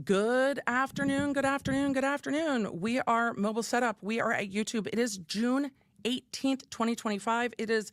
Good afternoon, good afternoon, good afternoon. We are mobile setup. We are at YouTube. It is June 18th, 2025. It is,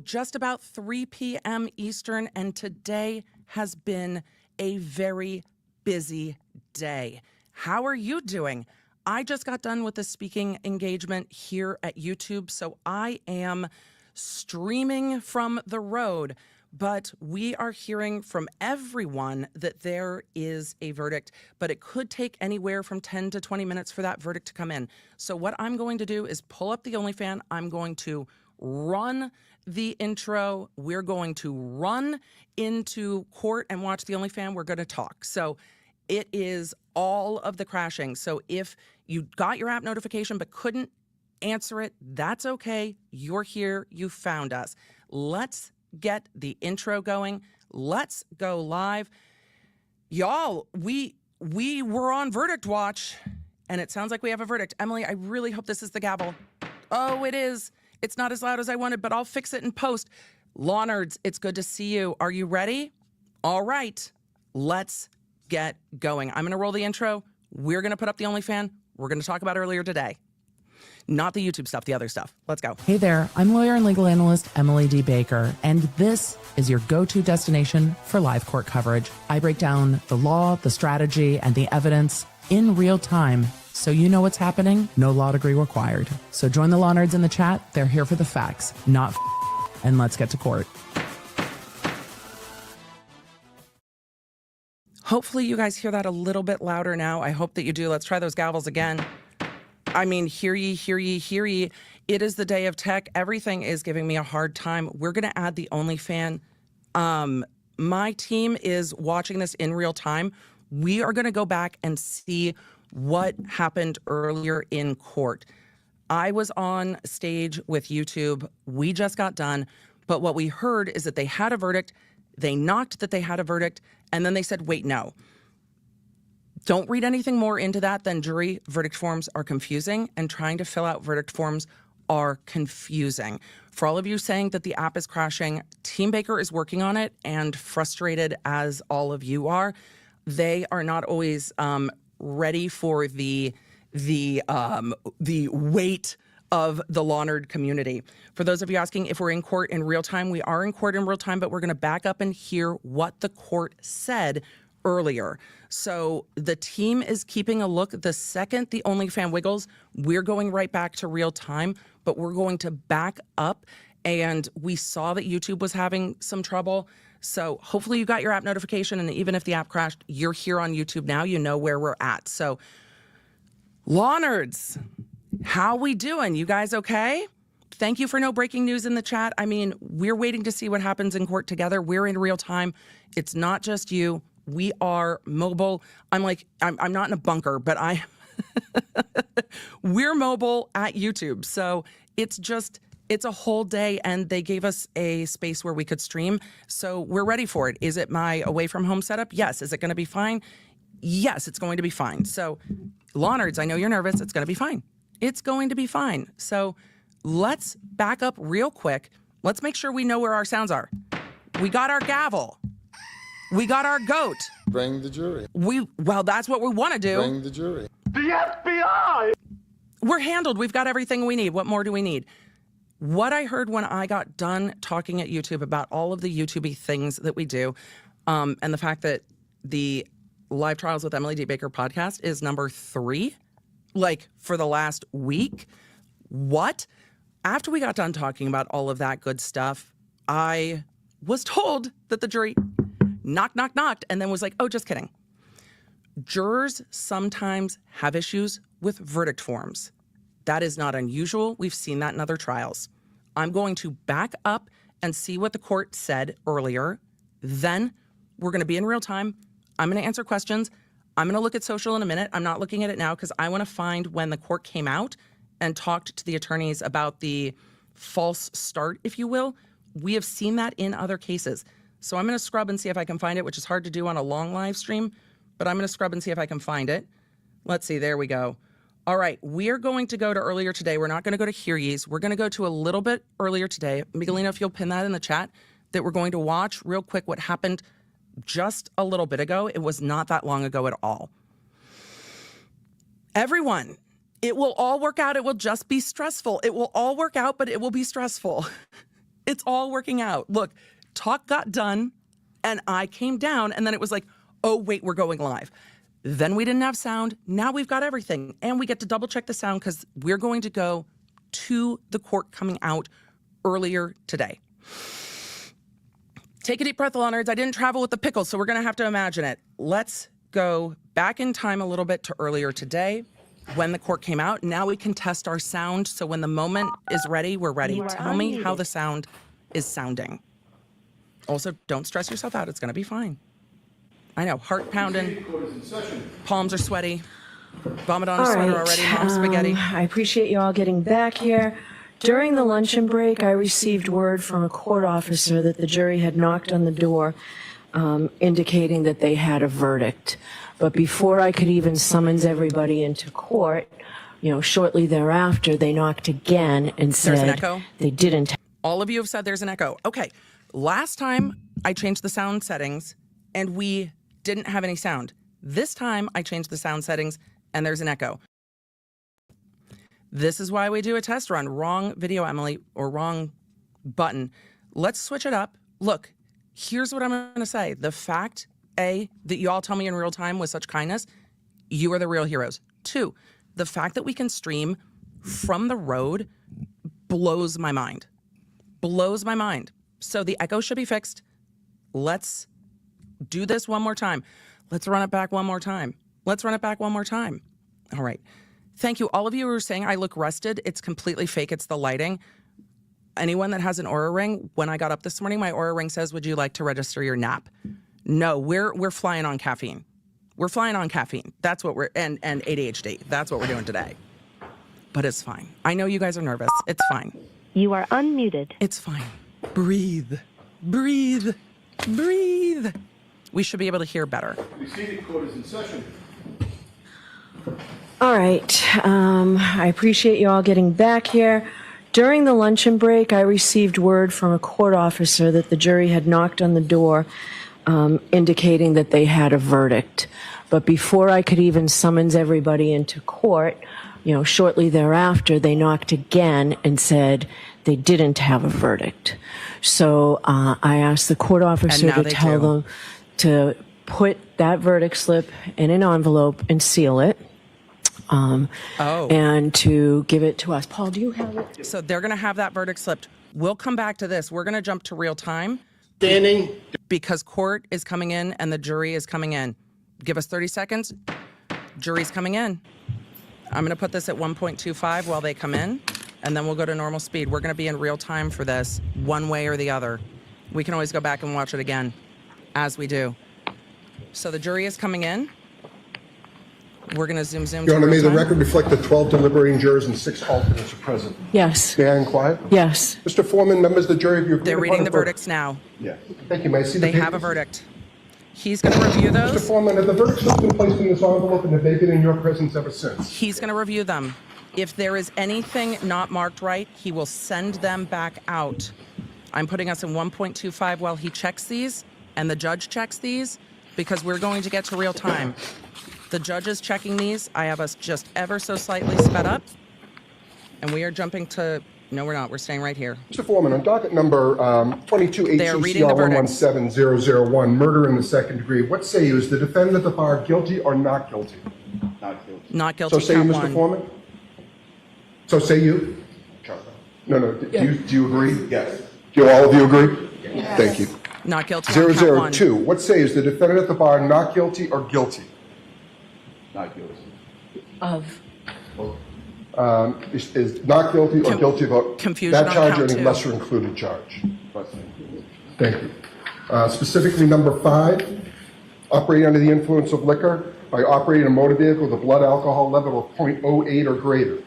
just about 3 p.m. Eastern, and today has been a very busy day. How are you doing? I just got done with the speaking engagement here at YouTube, so I am streaming from the road. But we are hearing from everyone that there is a verdict, but it could take anywhere from 10 to 20 minutes for that verdict to come in. So what I'm going to do is pull up the OnlyFan. I'm going to run the intro. We're going to run into court and watch the OnlyFan. We're going to talk. So it is all of the crashing. So if you got your app notification but couldn't answer it, that's okay. You're here. You found us. Let's get the intro going. Let's go live. Y'all, we were on verdict watch, and it sounds like we have a verdict. Emily, I really hope this is the gavel. Oh, it is. It's not as loud as I wanted, but I'll fix it in post. Law nerds, it's good to see you. Are you ready? All right, let's get going. I'm going to roll the intro. We're going to put up the OnlyFan. We're going to talk about earlier today. Not the YouTube stuff, the other stuff. Let's go. Hey there, I'm lawyer and legal analyst Emily D. Baker, and this is your go-to destination for live court coverage. I break down the law, the strategy, and the evidence in real time, so you know what's happening. No law degree required. So join the law nerds in the chat. They're here for the facts, not and let's get to court. Hopefully you guys hear that a little bit louder now. I hope that you do. Let's try those gavels again. I mean, hear ye, hear ye, hear ye. It is the day of tech. Everything is giving me a hard time. We're going to add the OnlyFan. My team is watching this in real time. We are going to go back and see what happened earlier in court. I was on stage with YouTube. We just got done. But what we heard is that they had a verdict. They knocked that they had a verdict. And then they said, wait, no. Don't read anything more into that than jury verdict forms are confusing, and trying to fill out verdict forms are confusing. For all of you saying that the app is crashing, Team Baker is working on it, and frustrated as all of you are, they are not always ready for the weight of the law nerd community. For those of you asking if we're in court in real time, we are in court in real time, but we're going to back up and hear what the court said earlier. So the team is keeping a look. The second the OnlyFan wiggles, we're going right back to real time, but we're going to back up. And we saw that YouTube was having some trouble. So hopefully you got your app notification, and even if the app crashed, you're here on YouTube now. You know where we're at. So law nerds, how we doing? You guys okay? Thank you for no breaking news in the chat. I mean, we're waiting to see what happens in court together. We're in real time. It's not just you. We are mobile. I'm not in a bunker, but we're mobile at YouTube. So it's a whole day, and they gave us a space where we could stream. So we're ready for it. Is it my away from home setup? Yes. Is it going to be fine? Yes, it's going to be fine. So law nerds, I know you're nervous. It's going to be fine. It's going to be fine. So let's back up real quick. Let's make sure we know where our sounds are. We got our gavel. We got our goat. Bring the jury. Well, that's what we want to do. Bring the jury. The FBI! We're handled. We've got everything we need. What more do we need? What I heard when I got done talking at YouTube about all of the YouTube-y things that we do, and the fact that the Live Trials with Emily D. Baker podcast is number 3, for the last week. What? After we got done talking about all of that good stuff, I was told that the jury knocked, and then was like, oh, just kidding. Jurors sometimes have issues with verdict forms. That is not unusual. We've seen that in other trials. I'm going to back up and see what the court said earlier. Then we're going to be in real time. I'm going to answer questions. I'm going to look at social in a minute. I'm not looking at it now because I want to find when the court came out and talked to the attorneys about the false start, if you will. We have seen that in other cases. So I'm going to scrub and see if I can find it, which is hard to do on a long live stream, but I'm going to scrub and see if I can find it. Let's see. There we go. All right. We are going to go to earlier today. We're not going to go to hear ye's. We're going to go to a little bit earlier today. Miguelino, if you'll pin that in the chat, that we're going to watch real quick what happened just a little bit ago. It was not that long ago at all. Everyone, it will all work out. It will just be stressful. It will all work out, but it will be stressful. It's all working out. Look, talk got done and I came down and then it was like, oh, wait, we're going live. Then we didn't have sound. Now we've got everything. And we get to double check the sound because we're going to go to the court coming out earlier today. Take a deep breath, Law Nerds. I didn't travel with the pickle, so we're going to have to imagine it. Let's go back in time a little bit to earlier today when the court came out. Now we can test our sound. So when the moment is ready, we're ready. Tell me how the sound is sounding. Also, don't stress yourself out. It's going to be fine. I know, heart pounding, palms are sweaty, vomit on a sweater already, mom spaghetti. I appreciate you all getting back here. During the luncheon break, I received word from a court officer that the jury had knocked on the door, indicating that they had a verdict. But before I could even summons everybody into court, shortly thereafter, they knocked again and said There's an echo? They didn't. All of you have said there's an echo. Okay, last time I changed the sound settings and we didn't have any sound. This time I changed the sound settings and there's an echo. This is why we do a test run. Wrong video, Emily, or wrong button. Let's switch it up. Look, here's what I'm going to say. The fact, A, that you all tell me in real time with such kindness, you are the real heroes. 2, the fact that we can stream from the road blows my mind. Blows my mind. So the echo should be fixed. Let's do this one more time. Let's run it back one more time. Let's run it back one more time. All right. Thank you. All of you who are saying I look rested. It's completely fake. It's the lighting. Anyone that has an Aura Ring, when I got up this morning, my Aura Ring says, would you like to register your nap? No, we're flying on caffeine. We're flying on caffeine. That's what we're, and ADHD. That's what we're doing today. But it's fine. I know you guys are nervous. It's fine. You are unmuted. It's fine. Breathe. Breathe. Breathe. We should be able to hear better. Rescinded court is in session. All right. I appreciate you all getting back here. During the luncheon break, I received word from a court officer that the jury had knocked on the door, indicating that they had a verdict. But before I could even summons everybody into court, shortly thereafter, they knocked again and said they didn't have a verdict. So I asked the court officer to tell them to put that verdict slip in an envelope and seal it. And to give it to us. Paul, do you have it? So they're going to have that verdict slipped. We'll come back to this. We're going to jump to real time. Standing. Because court is coming in and the jury is coming in. Give us 30 seconds. Jury's coming in. I'm going to put this at 1.25 while they come in, and then we'll go to normal speed. We're going to be in real time for this, one way or the other. We can always go back and watch it again, as we do. So the jury is coming in. We're going to zoom. Your Honor, may the record reflect that 12 deliberating jurors and 6 alternates are present. Yes. May I inquire? Yes. Mr. Foreman, members of the jury, if you're They're reading the verdicts now. Yeah. Thank you. May I see the They have a verdict. He's going to review those. Mr. Foreman, have the verdicts been placed in this envelope and have they been in your presence ever since? He's going to review them. If there is anything not marked right, he will send them back out. I'm putting us in 1.25 while he checks these and the judge checks these because we're going to get to real time. The judge is checking these. I have us just ever so slightly sped up. And we are jumping to, no, we're not. We're staying right here. Mr. Foreman, on docket number 22 HCCR 117001, murder in the second degree, what say you? Is the defendant at the bar guilty or not guilty? Not guilty. Not guilty. So say you, Mr. Count one. Foreman? So say you? No. Do you agree? Yes. Do all of you agree? Yes. Thank you. Not guilty on count one. 002, what say is the defendant at the bar not guilty or guilty? Not guilty. Of. Is not guilty or guilty of confusion that on charge or count any two. lesser included charge? Thank you. Specifically, number 5, operating under the influence of liquor by operating a motor vehicle with a blood alcohol level of 0.08 or greater.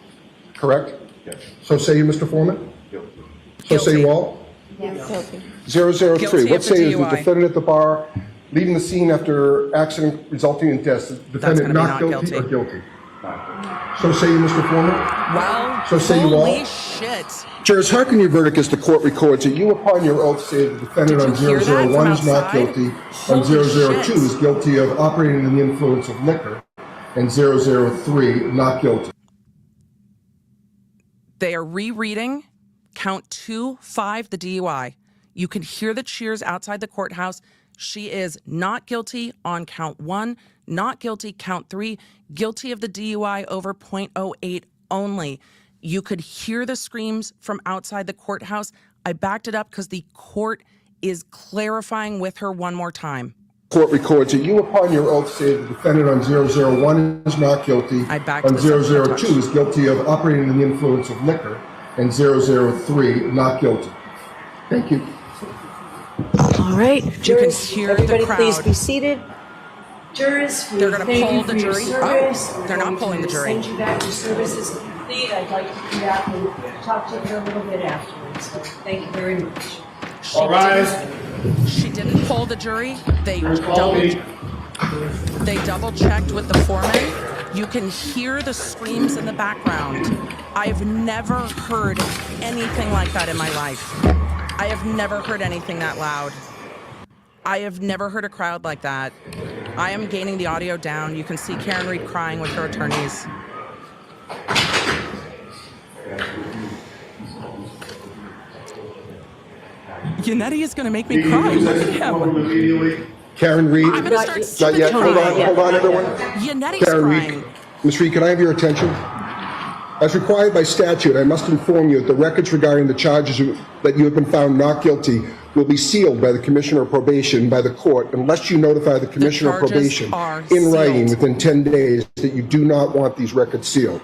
Correct? Yes. So say you, Mr. Foreman? Guilty. So say you all? Yes. Guilty. 003, Guilty what of the say is the DUI. defendant at the bar leaving the scene after accident resulting in death? Is the defendant gonna be not not guilty or guilty. guilty? Not guilty. So say you, Mr. Foreman. Well, So say you holy all. shit. Jurors, hearken your verdict as the court records that you upon your oath say the defendant Did on you hear that 001 from is not outside? guilty, Holy on 002 shit. is guilty of operating under the influence of liquor, and 003 not guilty. They are rereading count 2, 5, the DUI. You can hear the cheers outside the courthouse. She is not guilty on count 1, not guilty count 3, guilty of the DUI over .08 only. You could hear the screams from outside the courthouse. I backed it up because the court is clarifying with her one more time. Court records that you upon your oath say the defendant on 001 is not guilty, I backed on this up a 002 touch. is guilty of operating under the influence of liquor, and 003 not guilty. Thank you. All right, jurors, hear the everybody please crowd. be seated. Jurors, we They're gonna thank poll you the for your jury. service. Oh, they're not We're polling going the to jury. Send you back. Your service is complete. I'd like to come back and talk to you for a little bit afterwards. So thank you very much. All rise. She didn't poll the jury. They Call me. double checked with the foreman. You can hear the screams in the background. I've never heard anything like that in my life. I have never heard anything that loud. I have never heard a crowd like that. I am gaining the audio down. You can see Karen Reed crying with her attorneys. Yannetti is going to make me cry. Look at him. Karen Reed. I'm going to start Not yet. crying. Hold on, everyone. Yannetti's Karen crying. Reed. Ms. Reed, can I have your attention? As required by statute, I must inform you that the records regarding the charges that you have been found not guilty will be sealed by the Commissioner of Probation by the court unless you notify the Commissioner of charges Probation are in writing sealed. within 10 days that you do not want these records sealed.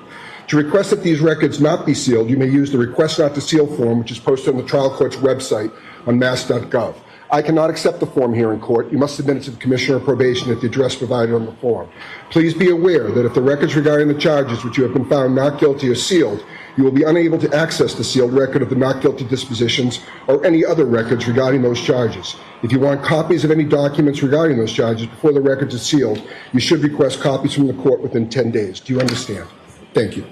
To request that these records not be sealed, you may use the Request Not to Seal form, which is posted on the trial court's website on mass.gov. I cannot accept the form here in court. You must submit it to the Commissioner of Probation at the address provided on the form. Please be aware that if the records regarding the charges which you have been found not guilty are sealed, you will be unable to access the sealed record of the not guilty dispositions or any other records regarding those charges. If you want copies of any documents regarding those charges before the records are sealed, you should request copies from the court within 10 days. Do you understand? Thank you.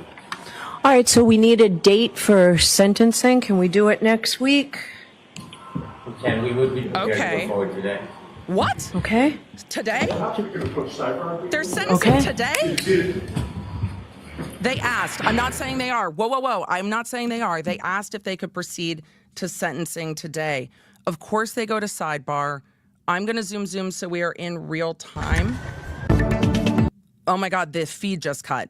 All right, so we need a date for sentencing. Can we do it next week? Ken, we would be prepared to Okay. go forward today. What? Okay. Today? They're sentencing Okay. today? They asked. I'm not saying they are. Whoa, whoa, whoa. I'm not saying they are. They asked if they could proceed to sentencing today. Of course, they go to sidebar. I'm going to zoom so we are in real time. Oh my God, the feed just cut.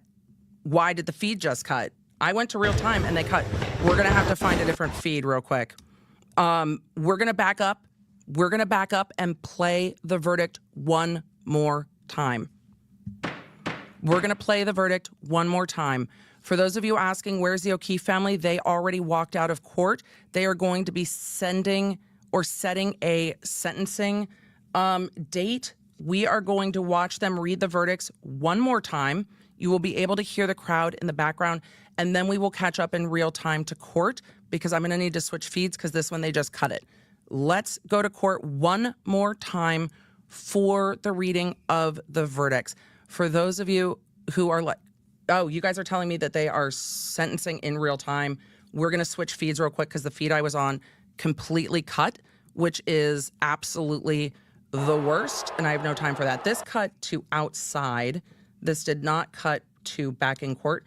Why did the feed just cut? I went to real time and they cut. We're going to have to find a different feed real quick. We're going to back up. We're going to back up and play the verdict one more time. We're going to play the verdict one more time. For those of you asking, where's the O'Keefe family? They already walked out of court. They are going to be sending or setting a sentencing date. We are going to watch them read the verdicts one more time. You will be able to hear the crowd in the background, and then we will catch up in real time to court because I'm going to need to switch feeds because this one, they just cut it. Let's go to court one more time for the reading of the verdicts. For those of you who are like, oh, you guys are telling me that they are sentencing in real time. We're going to switch feeds real quick because the feed I was on completely cut, which is absolutely the worst, and I have no time for that. This cut to outside. This did not cut to back in court.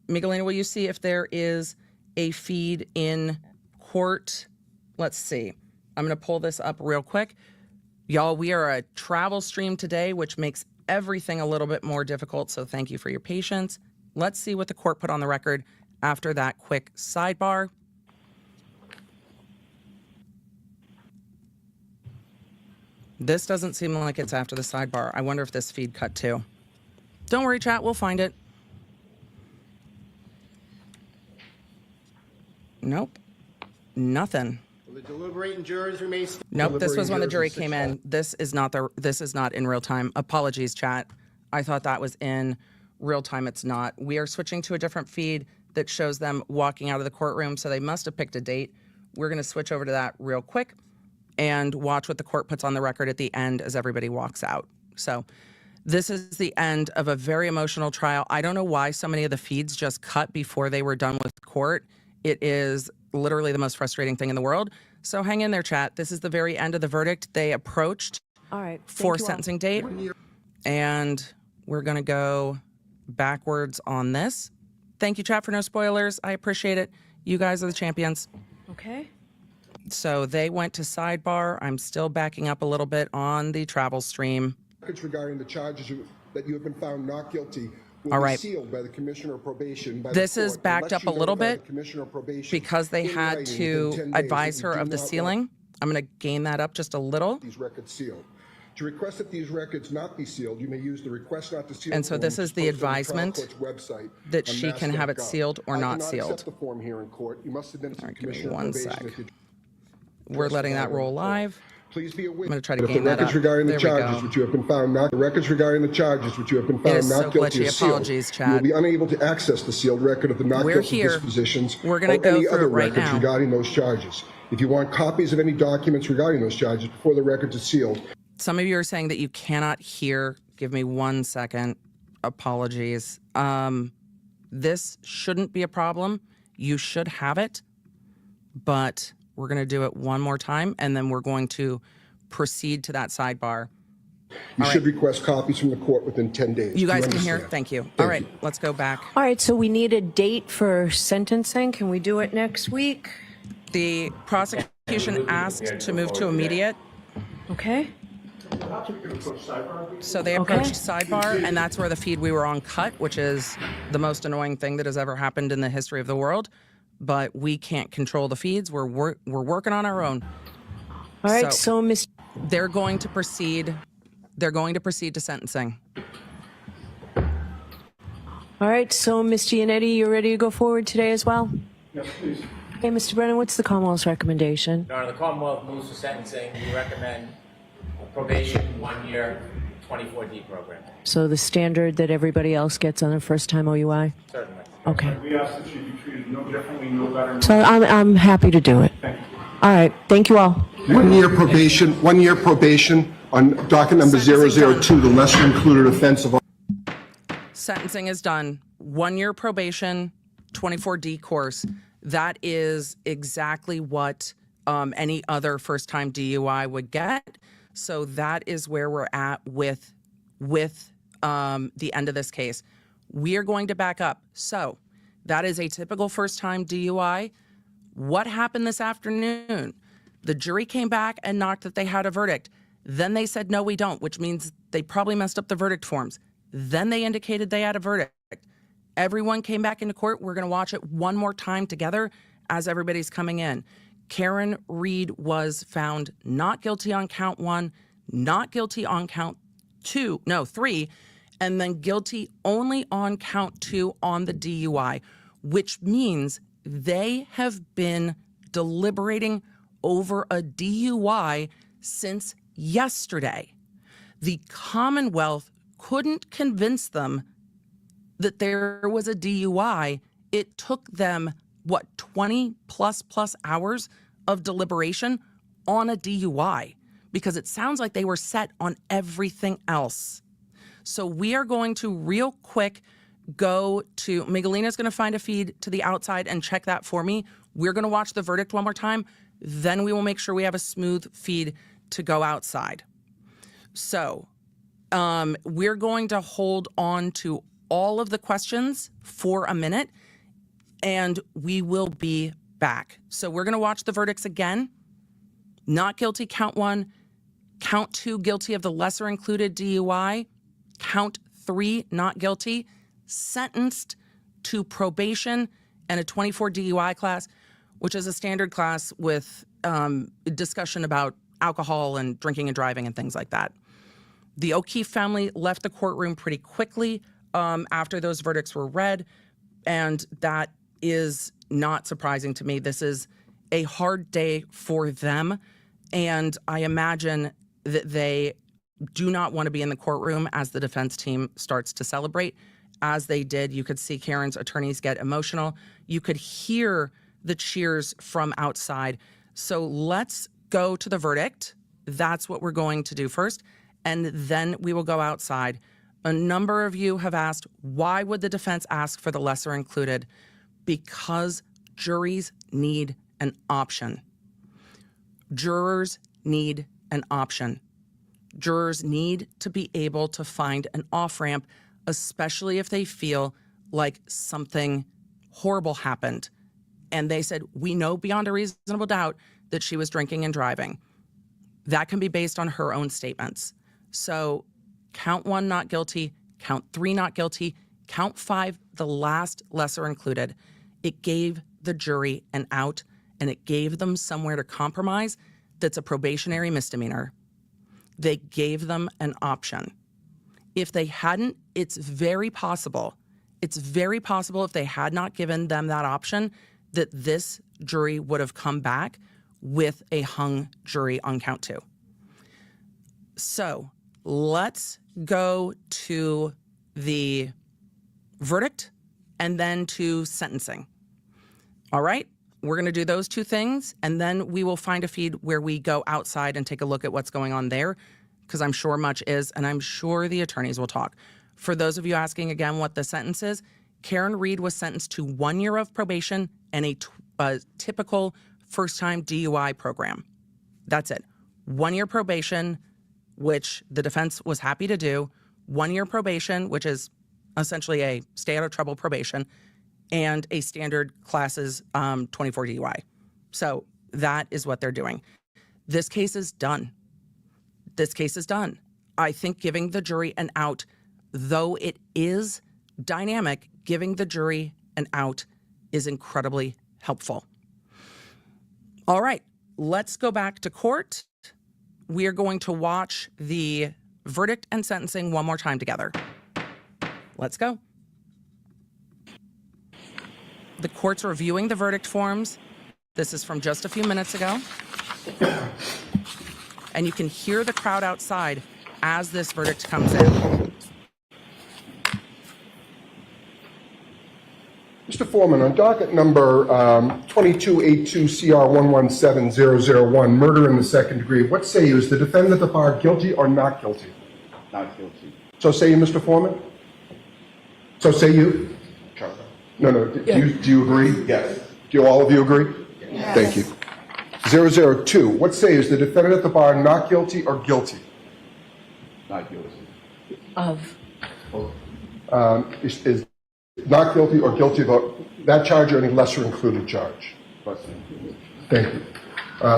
Miguelina, will you see if there is a feed in court? Let's see. I'm going to pull this up real quick. Y'all, we are a travel stream today, which makes everything a little bit more difficult, so thank you for your patience. Let's see what the court put on the record after that quick sidebar. This doesn't seem like it's after the sidebar. I wonder if this feed cut too. Don't worry, chat, we'll find it. Nope. Nothing. The deliberating jurors remain. Nope, this was when the jury Deliberating came in. This is not in real time. Apologies, chat. I thought that was in real time. It's not. We are switching to a different feed that shows them walking out of the courtroom, so they must have picked a date. We're going to switch over to that real quick and watch what the court puts on the record at the end as everybody walks out. So This is the end of a very emotional trial. I don't know why so many of the feeds just cut before they were done with court. It is literally the most frustrating thing in the world. So hang in there, chat. This is the very end of the verdict. They approached All right. for sentencing date, and we're going to go backwards on this. Thank you, chat, for no spoilers. I appreciate it. You guys are the champions. Okay. So they went to sidebar. I'm still backing up a little bit on the travel stream. Regarding the charges that you have been found not guilty will All be right. sealed by the Commissioner of Probation. This is backed up a little bit because they had to advise her of the sealing. I'm going to gain that up just a little. These records sealed. To request that these records not be sealed, you may use the request not to seal. And so this is the advisement that she can have it sealed or not sealed. Accept the form here in court. You must submit it to the All right, give me Commissioner of one Probation. sec. We're letting that roll live. Please be aware. I'm going to try to If the gain that records up. regarding the There we charges go. which you have been found not the records regarding the charges which you have been It found is so not guilty glitchy. is sealed. Apologies, You will Chad. be unable to access the sealed record of the not We're guilty here. dispositions We're gonna or go any through other it right records now. regarding those charges. If you want copies of any documents regarding those charges before the records are sealed, Some of you are saying that you cannot hear. Give me 1 second. Apologies. This shouldn't be a problem. You should have it, but we're going to do it one more time, and then we're going to proceed to that sidebar. you should request copies from the court within 10 days. You Do guys can hear? understand? Thank you. All Thank right, you. let's go back. All right. So we need a date for sentencing. Can we do it next week? The prosecution asked to move to immediate, Okay. so they approached sidebar, and that's where the feed we were on cut, which is the most annoying thing that has ever happened in the history of the world. But we can't control the feeds. We're working on our own. All right. So- So, Miss. They're going to proceed. They're going to proceed to sentencing. All right. So, Ms. Giannetti, you're ready to go forward today as well? Yes, please. Hey, Mr. Brennan, what's the Commonwealth's recommendation? Your Honor, the Commonwealth moves for sentencing. We recommend a probation 1 year 24D program. So the standard that everybody else gets on their first time OUI? Certainly. Okay. We ask that you be treated no differently, no better. No So I'm happy to do it. Thank you. All right. Thank you all. 1 year probation, 1 year probation on docket number Sentencing 002, the lesser included offense of Sentencing is done. 1 year probation, 24D course. That is exactly what any other first-time DUI would get. So that is where we're at with the end of this case. We are going to back up. So that is a typical first-time DUI. What happened this afternoon? The jury came back and knocked that they had a verdict. Then they said, no, we don't, which means they probably messed up the verdict forms. Then they indicated they had a verdict. Everyone came back into court. We're going to watch it one more time together as everybody's coming in. Karen Reed was found not guilty on count 1, not guilty on count 3, and then guilty only on count 2 on the DUI, which means they have been deliberating over a DUI since yesterday. The Commonwealth couldn't convince them that there was a DUI. It took them, 20 plus hours of deliberation on a DUI, because it sounds like they were set on everything else. So we are going to real quick go to, Miguelina's going to find a feed to the outside and check that for me. We're going to watch the verdict one more time. Then we will make sure we have a smooth feed to go outside. So we're going to hold on to all of the questions for a minute, and we will be back. So we're going to watch the verdicts again. Not guilty, count 1. Count 2, guilty of the lesser included DUI. Count 3, not guilty. Sentenced to probation and a 24 DUI class, which is a standard class with discussion about alcohol and drinking and driving and things like that. The O'Keefe family left the courtroom pretty quickly after those verdicts were read, and that is not surprising to me. This is a hard day for them, and I imagine that they do not want to be in the courtroom as the defense team starts to celebrate. As they did, you could see Karen's attorneys get emotional. You could hear the cheers from outside. So let's go to the verdict. That's what we're going to do first, and then we will go outside. A number of you have asked, why would the defense ask for the lesser included? Because juries need an option. Jurors need an option. Jurors need to be able to find an off-ramp, especially if they feel like something horrible happened. And they said, we know beyond a reasonable doubt that she was drinking and driving. That can be based on her own statements. So count 1, not guilty. Count 3, not guilty. Count 5, the last lesser included. It gave the jury an out, and it gave them somewhere to compromise that's a probationary misdemeanor. They gave them an option. If they hadn't, it's very possible if they had not given them that option, that this jury would have come back with a hung jury on count 2. So let's go to the verdict and then to sentencing. All right, we're going to do those two things, and then we will find a feed where we go outside and take a look at what's going on there, because I'm sure much is, and I'm sure the attorneys will talk. For those of you asking again what the sentence is, Karen Reed was sentenced to 1 year of probation and a typical first-time DUI program. That's it. 1 year probation, which the defense was happy to do. 1 year probation, which is essentially a stay-out-of-trouble probation, and a standard classes 24 DUI. So that is what they're doing. This case is done. This case is done. I think giving the jury an out, though it is dynamic, giving the jury an out is incredibly helpful. All right, let's go back to court. We are going to watch the verdict and sentencing one more time together. Let's go. The court's reviewing the verdict forms. This is from just a few minutes ago. And you can hear the crowd outside as this verdict comes in. Mr. Foreman, on docket number 2282CR117001, murder in the second degree, what say you? Is the defendant at the bar guilty or not guilty? Not guilty. So say you, Mr. Foreman? So say you? No. Do you agree? Yes. Do all of you agree? Yes. Thank you. 002, what say you? Is the defendant at the bar not guilty or guilty? Not guilty. Is not guilty or guilty of that charge or any lesser included charge? Lesser included. Thank you.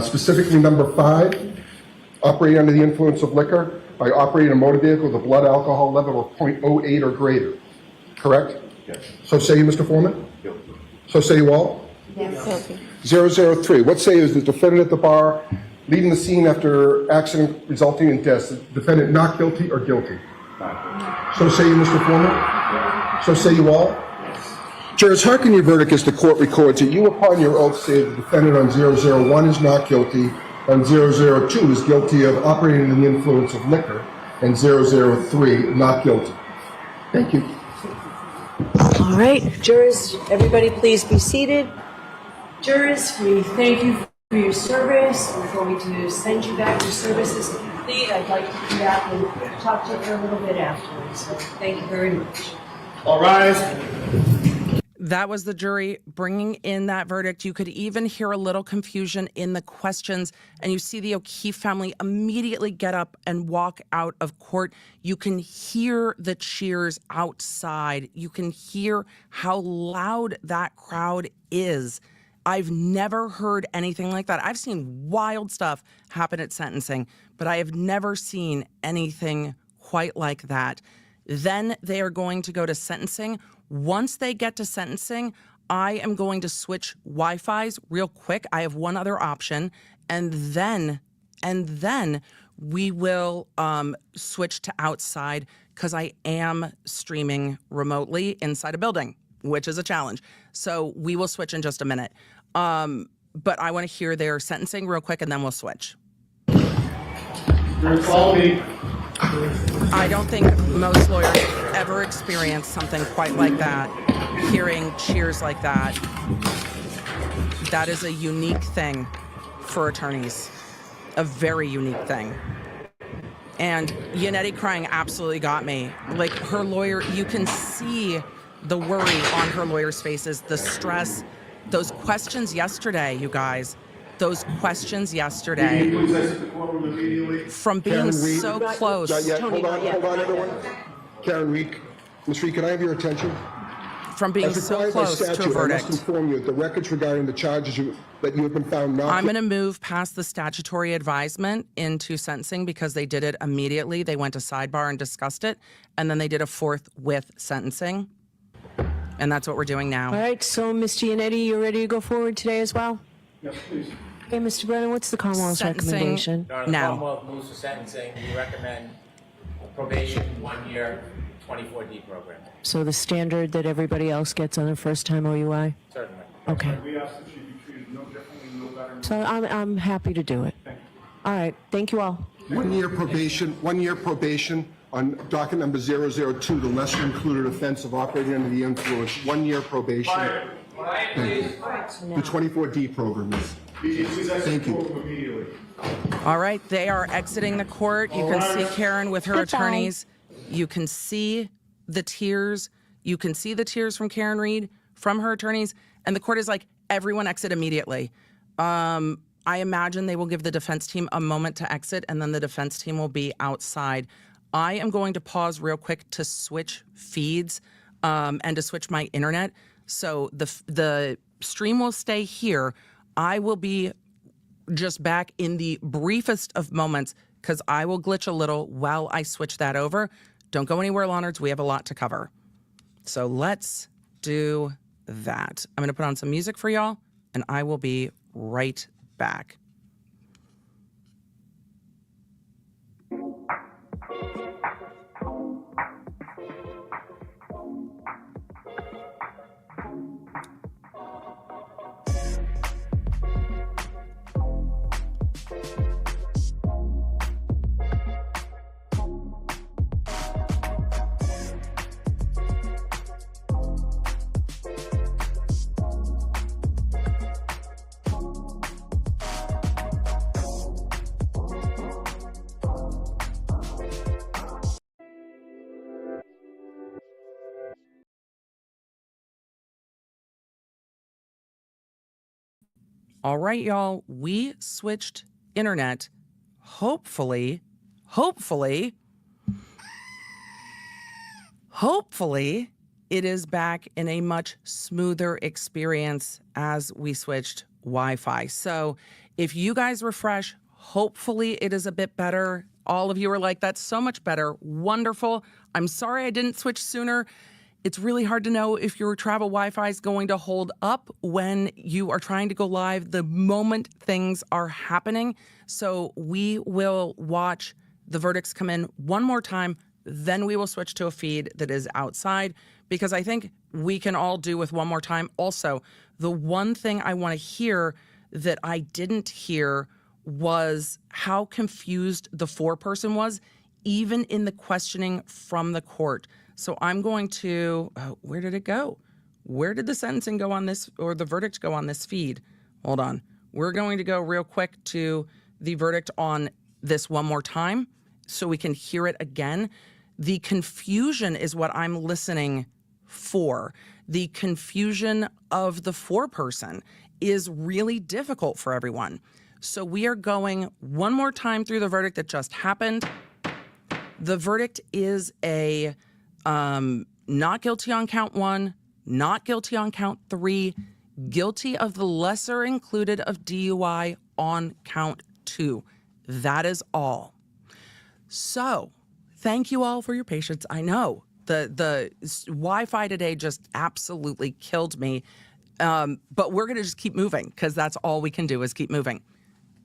Specifically, number 5, operating under the influence of liquor by operating a motor vehicle with a blood alcohol level of 0.08 or greater. Correct? Yes. So say you, Mr. Foreman? Guilty. So say you all? Yes. Guilty. 003, what say you? Is the defendant at the bar leaving the scene after accident resulting in death? Is the defendant not guilty or guilty? Not guilty. So say you, Mr. Foreman? So say you all? Jurors, hearken your verdict as the court records it. You, upon your oath, say the defendant on 001 is not guilty, on 002 is guilty of operating under the influence of liquor, and 003 not guilty. Thank you. All right, jurors, everybody please be seated. Jurors, we thank you for your service. We're going to send you back. Your service is complete. I'd like to come back and talk to you for a little bit afterwards. So thank you very much. All rise. That was the jury bringing in that verdict. You could even hear a little confusion in the questions, and you see the O'Keefe family immediately get up and walk out of court. You can hear the cheers outside. You can hear how loud that crowd is. I've never heard anything like that. I've seen wild stuff happen at sentencing, but I have never seen anything quite like that. Then they are going to go to sentencing. Once they get to sentencing, I am going to switch Wi-Fis real quick. I have one other option, and then we will switch to outside because I am streaming remotely inside a building, which is a challenge. So we will switch in just a minute. But I want to hear their sentencing real quick, and then we'll switch. I don't think most lawyers ever experience something quite like that, hearing cheers like that. That is a unique thing for attorneys, a very unique thing. And Yannetti crying absolutely got me. Like, her lawyer, you can see the worry on her lawyer's faces, the stress, those questions yesterday, you guys. Those questions yesterday. Please exit the courtroom immediately. From being Karen Reed. so close. Not yet. Tony, Hold on, not yet. hold on, everyone. Karen Reed. Ms. Reed, can I have your attention? From being As so required by close to a statute, I must verdict. inform you that the records regarding the charges that you have been found not I'm going to move past the statutory advisement into sentencing because they did it immediately. They went to sidebar and discussed it, and then they did a forthwith sentencing. And that's what we're doing now. All right, so Mr. Yannetti, you ready to go forward today as well? Yes, please. Okay, Mr. Brennan, what's the Commonwealth's Sentencing. recommendation? Your Honor, the Now. Commonwealth moves for sentencing. We recommend probation, 1 year, 24D program. So the standard that everybody else gets on their first time OUI? Certainly. Okay. We ask that she be treated no differently, no better. No So I'm happy to do it. All right, thank you all. 1 year probation, 1 year probation on docket number 002, the lesser included offense of operating under the influence, 1 year probation. Thank you. The 24D program is. Please exit Thank the you. courtroom immediately. All right, they are exiting the court. You can see Karen with her attorneys. You can see the tears. You can see the tears from Karen Reed, from her attorneys. And the court is like, everyone exit immediately. I imagine they will give the defense team a moment to exit, and then the defense team will be outside. I am going to pause real quick to switch feeds and to switch my internet. So the stream will stay here. I will be just back in the briefest of moments because I will glitch a little while I switch that over. Don't go anywhere, Lonards. We have a lot to cover. So let's do that. I'm going to put on some music for y'all, and I will be right back. All right, y'all, we switched internet. Hopefully, it is back in a much smoother experience as we switched Wi-Fi. So if you guys refresh, hopefully it is a bit better. All of you are like, that's so much better. Wonderful. I'm sorry I didn't switch sooner. It's really hard to know if your travel Wi-Fi is going to hold up when you are trying to go live the moment things are happening. So we will watch the verdicts come in one more time, then we will switch to a feed that is outside because I think we can all do with one more time. Also, the one thing I want to hear that I didn't hear was how confused the foreperson was, even in the questioning from the court. So I'm going to, where did it go? Where did the sentencing go on this, or the verdict go on this feed? Hold on. We're going to go real quick to the verdict on this one more time so we can hear it again. The confusion is what I'm listening for. The confusion of the foreperson is really difficult for everyone. So we are going one more time through the verdict that just happened. The verdict is a not guilty on count 1, not guilty on count 3, guilty of the lesser included of DUI on count 2. That is all. So thank you all for your patience. I know the Wi-Fi today just absolutely killed me. But we're going to just keep moving because that's all we can do is keep moving.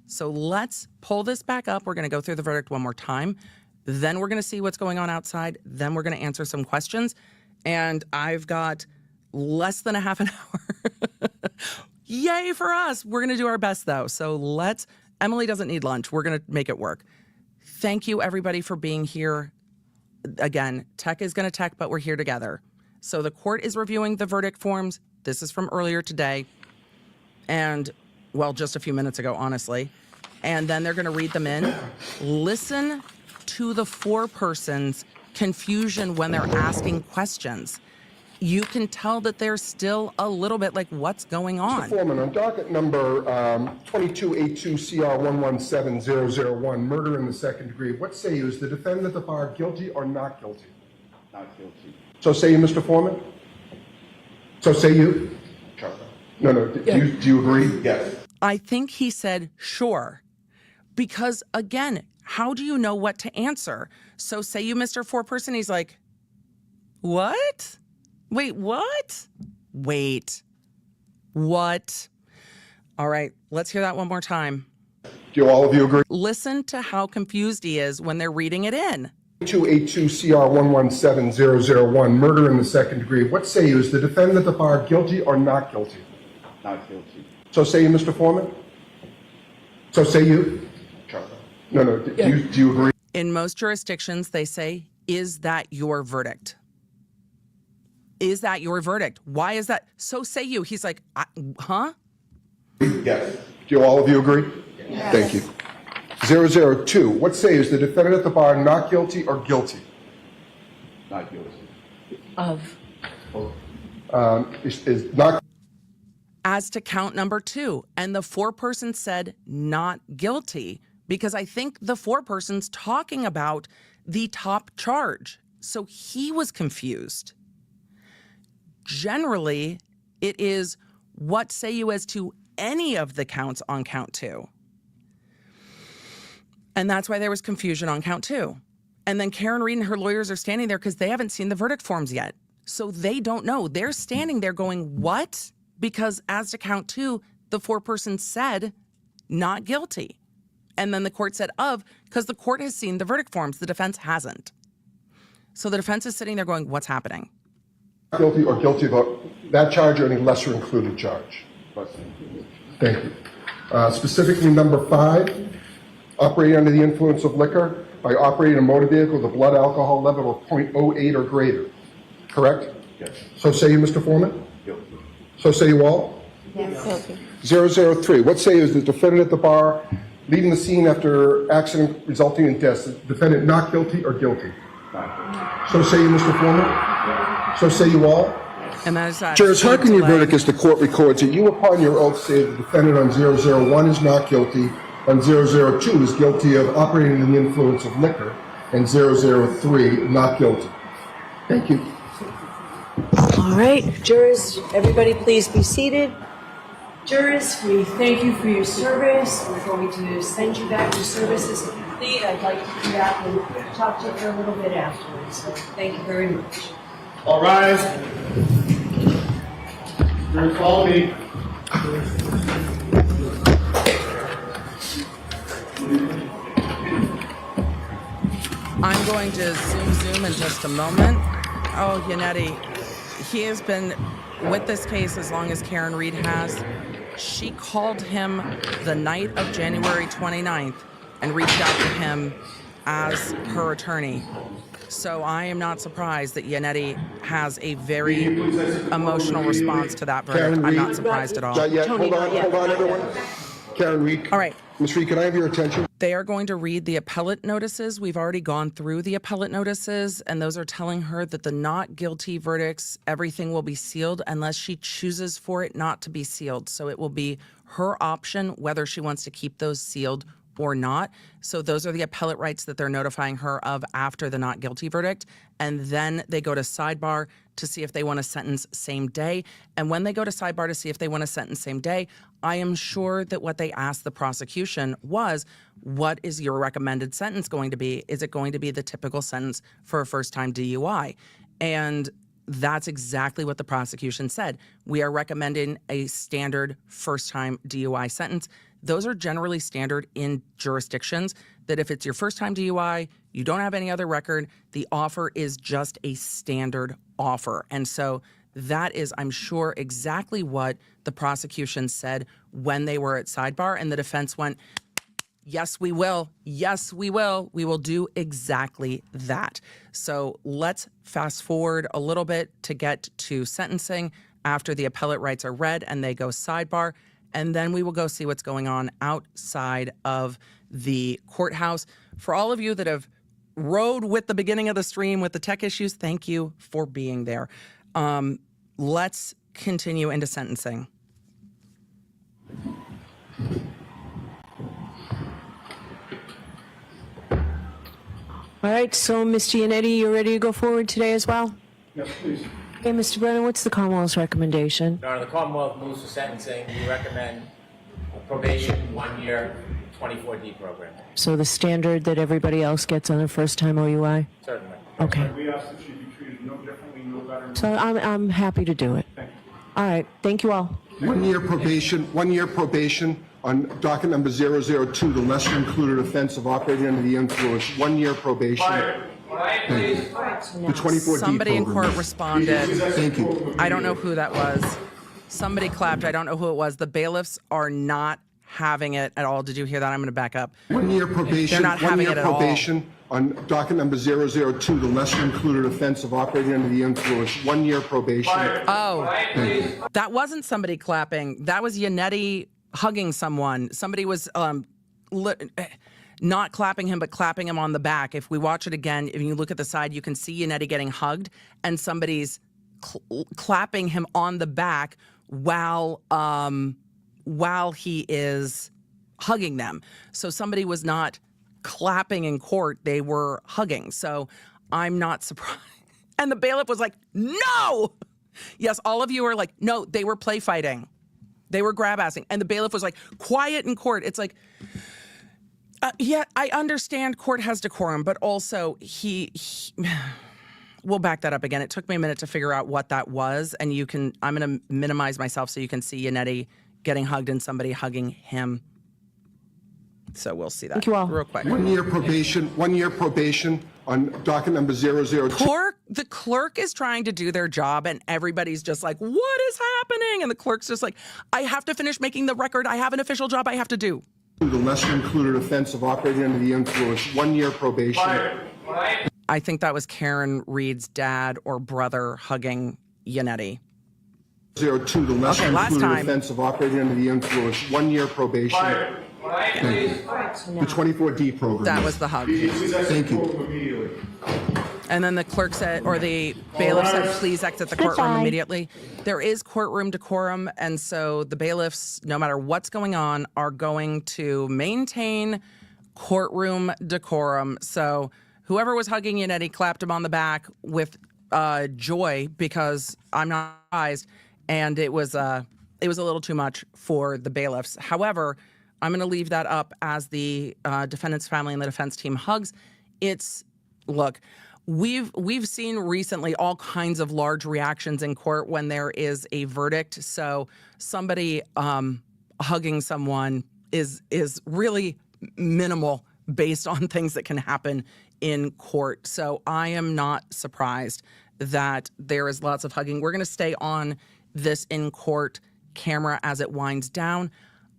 So let's pull this back up. We're going to go through the verdict one more time. Then we're going to see what's going on outside. Then we're going to answer some questions. And I've got less than a half an hour. Yay for us. We're going to do our best, though. So Emily doesn't need lunch. We're going to make it work. Thank you, everybody, for being here. Again, tech is going to tech, but we're here together. So the court is reviewing the verdict forms. This is from earlier today. And, well, just a few minutes ago, honestly. And then they're going to read them in. Listen to the foreperson's confusion when they're asking questions. You can tell that there's still a little bit like, what's going on? Foreman, on docket number 2282CR117001, murder in the second degree, what say you? Is the defendant at the bar guilty or not guilty? Not guilty. So say you, Mr. Foreman? So say you? Charlie. No, do you agree? Yes. I think he said, sure. Because again, how do you know what to answer? So say you, Mr. Foreperson, he's like, what? Wait, what? Wait, what? All right, let's hear that one more time. Do all of you agree? Listen to how confused he is when they're reading it in. 2282CR117001, murder in the second degree, what say you? Is the defendant at the bar guilty or not guilty? Not guilty. So say you, Mr. Foreman? So say you? Charlie. No, do you agree? In most jurisdictions, they say, is that your verdict? Is that your verdict? Why is that? So say you. He's like, huh? Yes. Do all of you agree? Yes. Thank you. 002, what say you? Is the defendant at the bar not guilty or guilty? Not guilty. Of. Is not. As to count number 2, and the foreperson said not guilty, because I think the foreperson's talking about the top charge. So he was confused. Generally, it is what say you as to any of the counts on count 2. And that's why there was confusion on count 2. And then Karen Reed and her lawyers are standing there because they haven't seen the verdict forms yet. So they don't know. They're standing there going, what? Because as to count 2, the foreperson said not guilty. And then the court said of, because the court has seen the verdict forms. The defense hasn't. So the defense is sitting there going, what's happening? Guilty or guilty about that charge or any lesser included charge? Thank you. Specifically, number 5, operating under the influence of liquor by operating a motor vehicle with a blood alcohol level of 0.08 or greater. Correct? Yes. So say you, Mr. Foreman? Guilty. So say you all? Yes. 003, what say you? Is the defendant at the bar leaving the scene after accident resulting in death? Is the defendant not guilty or guilty? Not guilty. So say you, Mr. Foreman? So say you all? And that is that. Jurors, hearken your delay. verdict as the court records it. You upon your oath say the defendant on 001 is not guilty, on 002 is guilty of operating under the influence of liquor, and 003 not guilty. Thank you. All right, jurors, everybody please be seated. Jurors, we thank you for your service. We're going to send you back. Your service is complete. I'd like to come back and talk to you for a little bit afterwards. So thank you very much. All rise. Jurors, follow me. I'm going to zoom in just a moment. Oh, Yannetti, he has been with this case as long as Karen Reed has. She called him the night of January 29th and reached out to him as her attorney. So I am not surprised that Yannetti has a very emotional response to that verdict. Karen I'm Reed. not surprised at all. Not yet. Tony, Hold on, not yet. hold on, everyone. Karen Reed. All right. Ms. Reed, can I have your attention? They are going to read the appellate notices. We've already gone through the appellate notices, and those are telling her that the not guilty verdicts, everything will be sealed unless she chooses for it not to be sealed. So it will be her option whether she wants to keep those sealed or not. So those are the appellate rights that they're notifying her of after the not guilty verdict. And then they go to sidebar to see if they want to sentence same day. And when they go to sidebar to see if they want to sentence same day, I am sure that what they asked the prosecution was, what is your recommended sentence going to be? Is it going to be the typical sentence for a first-time DUI? And that's exactly what the prosecution said. We are recommending a standard first-time DUI sentence. Those are generally standard in jurisdictions, that if it's your first-time DUI, you don't have any other record, the offer is just a standard offer. And so that is, I'm sure, exactly what the prosecution said when they were at sidebar, and the defense went, yes, we will. Yes, we will. We will do exactly that. So let's fast forward a little bit to get to sentencing after the appellate rights are read and they go sidebar. And then we will go see what's going on outside of the courthouse. For all of you that have rode with the beginning of the stream with the tech issues. Thank you for being there. Let's continue into sentencing. All right, so Mr. Yannetti, you're ready to go forward today as well? Yes, please. Okay, Mr. Brennan, what's the Commonwealth's recommendation? Your Honor, the Commonwealth moves for sentencing. We recommend probation, 1 year, 24D program. So the standard that everybody else gets on their first time OUI? Certainly. Okay. We ask that she be treated no differently, no better. No So I'm happy to do it. Thank you. All right, thank you all. 1 year probation, 1 year probation on docket number 002, the lesser included offense of operating under the influence. 1 year probation. Thank you. The 24D Somebody in program. court responded. Thank you. I don't know who that was. Somebody clapped. I don't know who it was. The bailiffs are not having it at all. Did you hear that? I'm going to back up. 1 year probation. They're not having it at all. 1 year probation on docket number 002, the lesser included offense of operating under the influence. 1 year probation. Oh, Thank you. that wasn't somebody clapping. That was Yannetti hugging someone. Somebody was not clapping him, but clapping him on the back. If we watch it again, if you look at the side, you can see Yannetti getting hugged, and somebody's clapping him on the back while he is hugging them. So somebody was not clapping in court, they were hugging. So I'm not surprised. And the bailiff was like, no! Yes, all of you are like, no, they were play fighting. They were grab-assing. And the bailiff was like, quiet in court. It's like, yeah, I understand court has decorum, but also we'll back that up again. It took me a minute to figure out what that was. And I'm going to minimize myself so you can see Yannetti getting hugged and somebody hugging him. So we'll see that. Thank you all. Real quick. 1 year probation. 1 year probation on docket number 002. The clerk is trying to do their job and everybody's just like, what is happening? And the clerk's just like, I have to finish making the record. I have an official job I have to do. The lesser included offense of operating under the influence. 1 year probation. I think that was Karen Reed's dad or brother hugging Yannetti. 02, the lesser Okay, last included time. offense of operating under the influence. 1 year probation. Thank you. The 24D program. That was the hug. Thank you. Immediately. And then the clerk said, or the bailiff said, please exit the courtroom Goodbye. immediately. There is courtroom decorum, and so the bailiffs, no matter what's going on, are going to maintain courtroom decorum. So whoever was hugging Yannetti clapped him on the back with joy, because I'm not surprised, and it was a little too much for the bailiffs. However, I'm going to leave that up as the defendant's family and the defense team hugs. Look, we've seen recently all kinds of large reactions in court when there is a verdict. So somebody hugging someone is really minimal based on things that can happen in court. So I am not surprised that there is lots of hugging. We're going to stay on this in court camera as it winds down.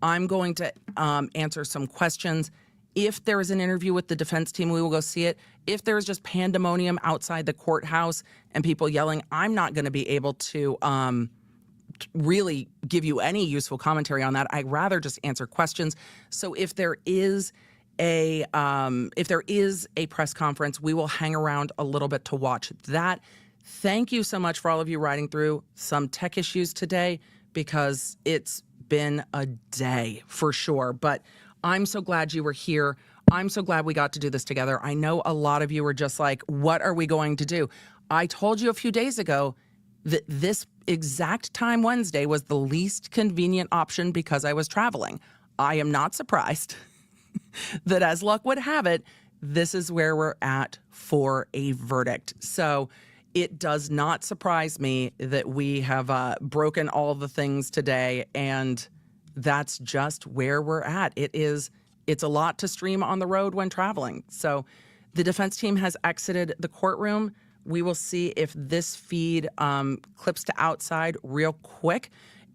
I'm going to answer some questions. If there is an interview with the defense team, we will go see it. If there is just pandemonium outside the courthouse and people yelling, I'm not going to be able to really give you any useful commentary on that. I'd rather just answer questions. So if there is a press conference, we will hang around a little bit to watch that. Thank you so much for all of you riding through some tech issues today, because it's been a day for sure. But I'm so glad you were here. I'm so glad we got to do this together. I know a lot of you were just like, what are we going to do? I told you a few days ago that this exact time Wednesday was the least convenient option because I was traveling. I am not surprised that, as luck would have it, this is where we're at for a verdict. So it does not surprise me that we have broken all the things today, and that's just where we're at. It's a lot to stream on the road when traveling. So the defense team has exited the courtroom. We will see if this feed clips to outside real quick,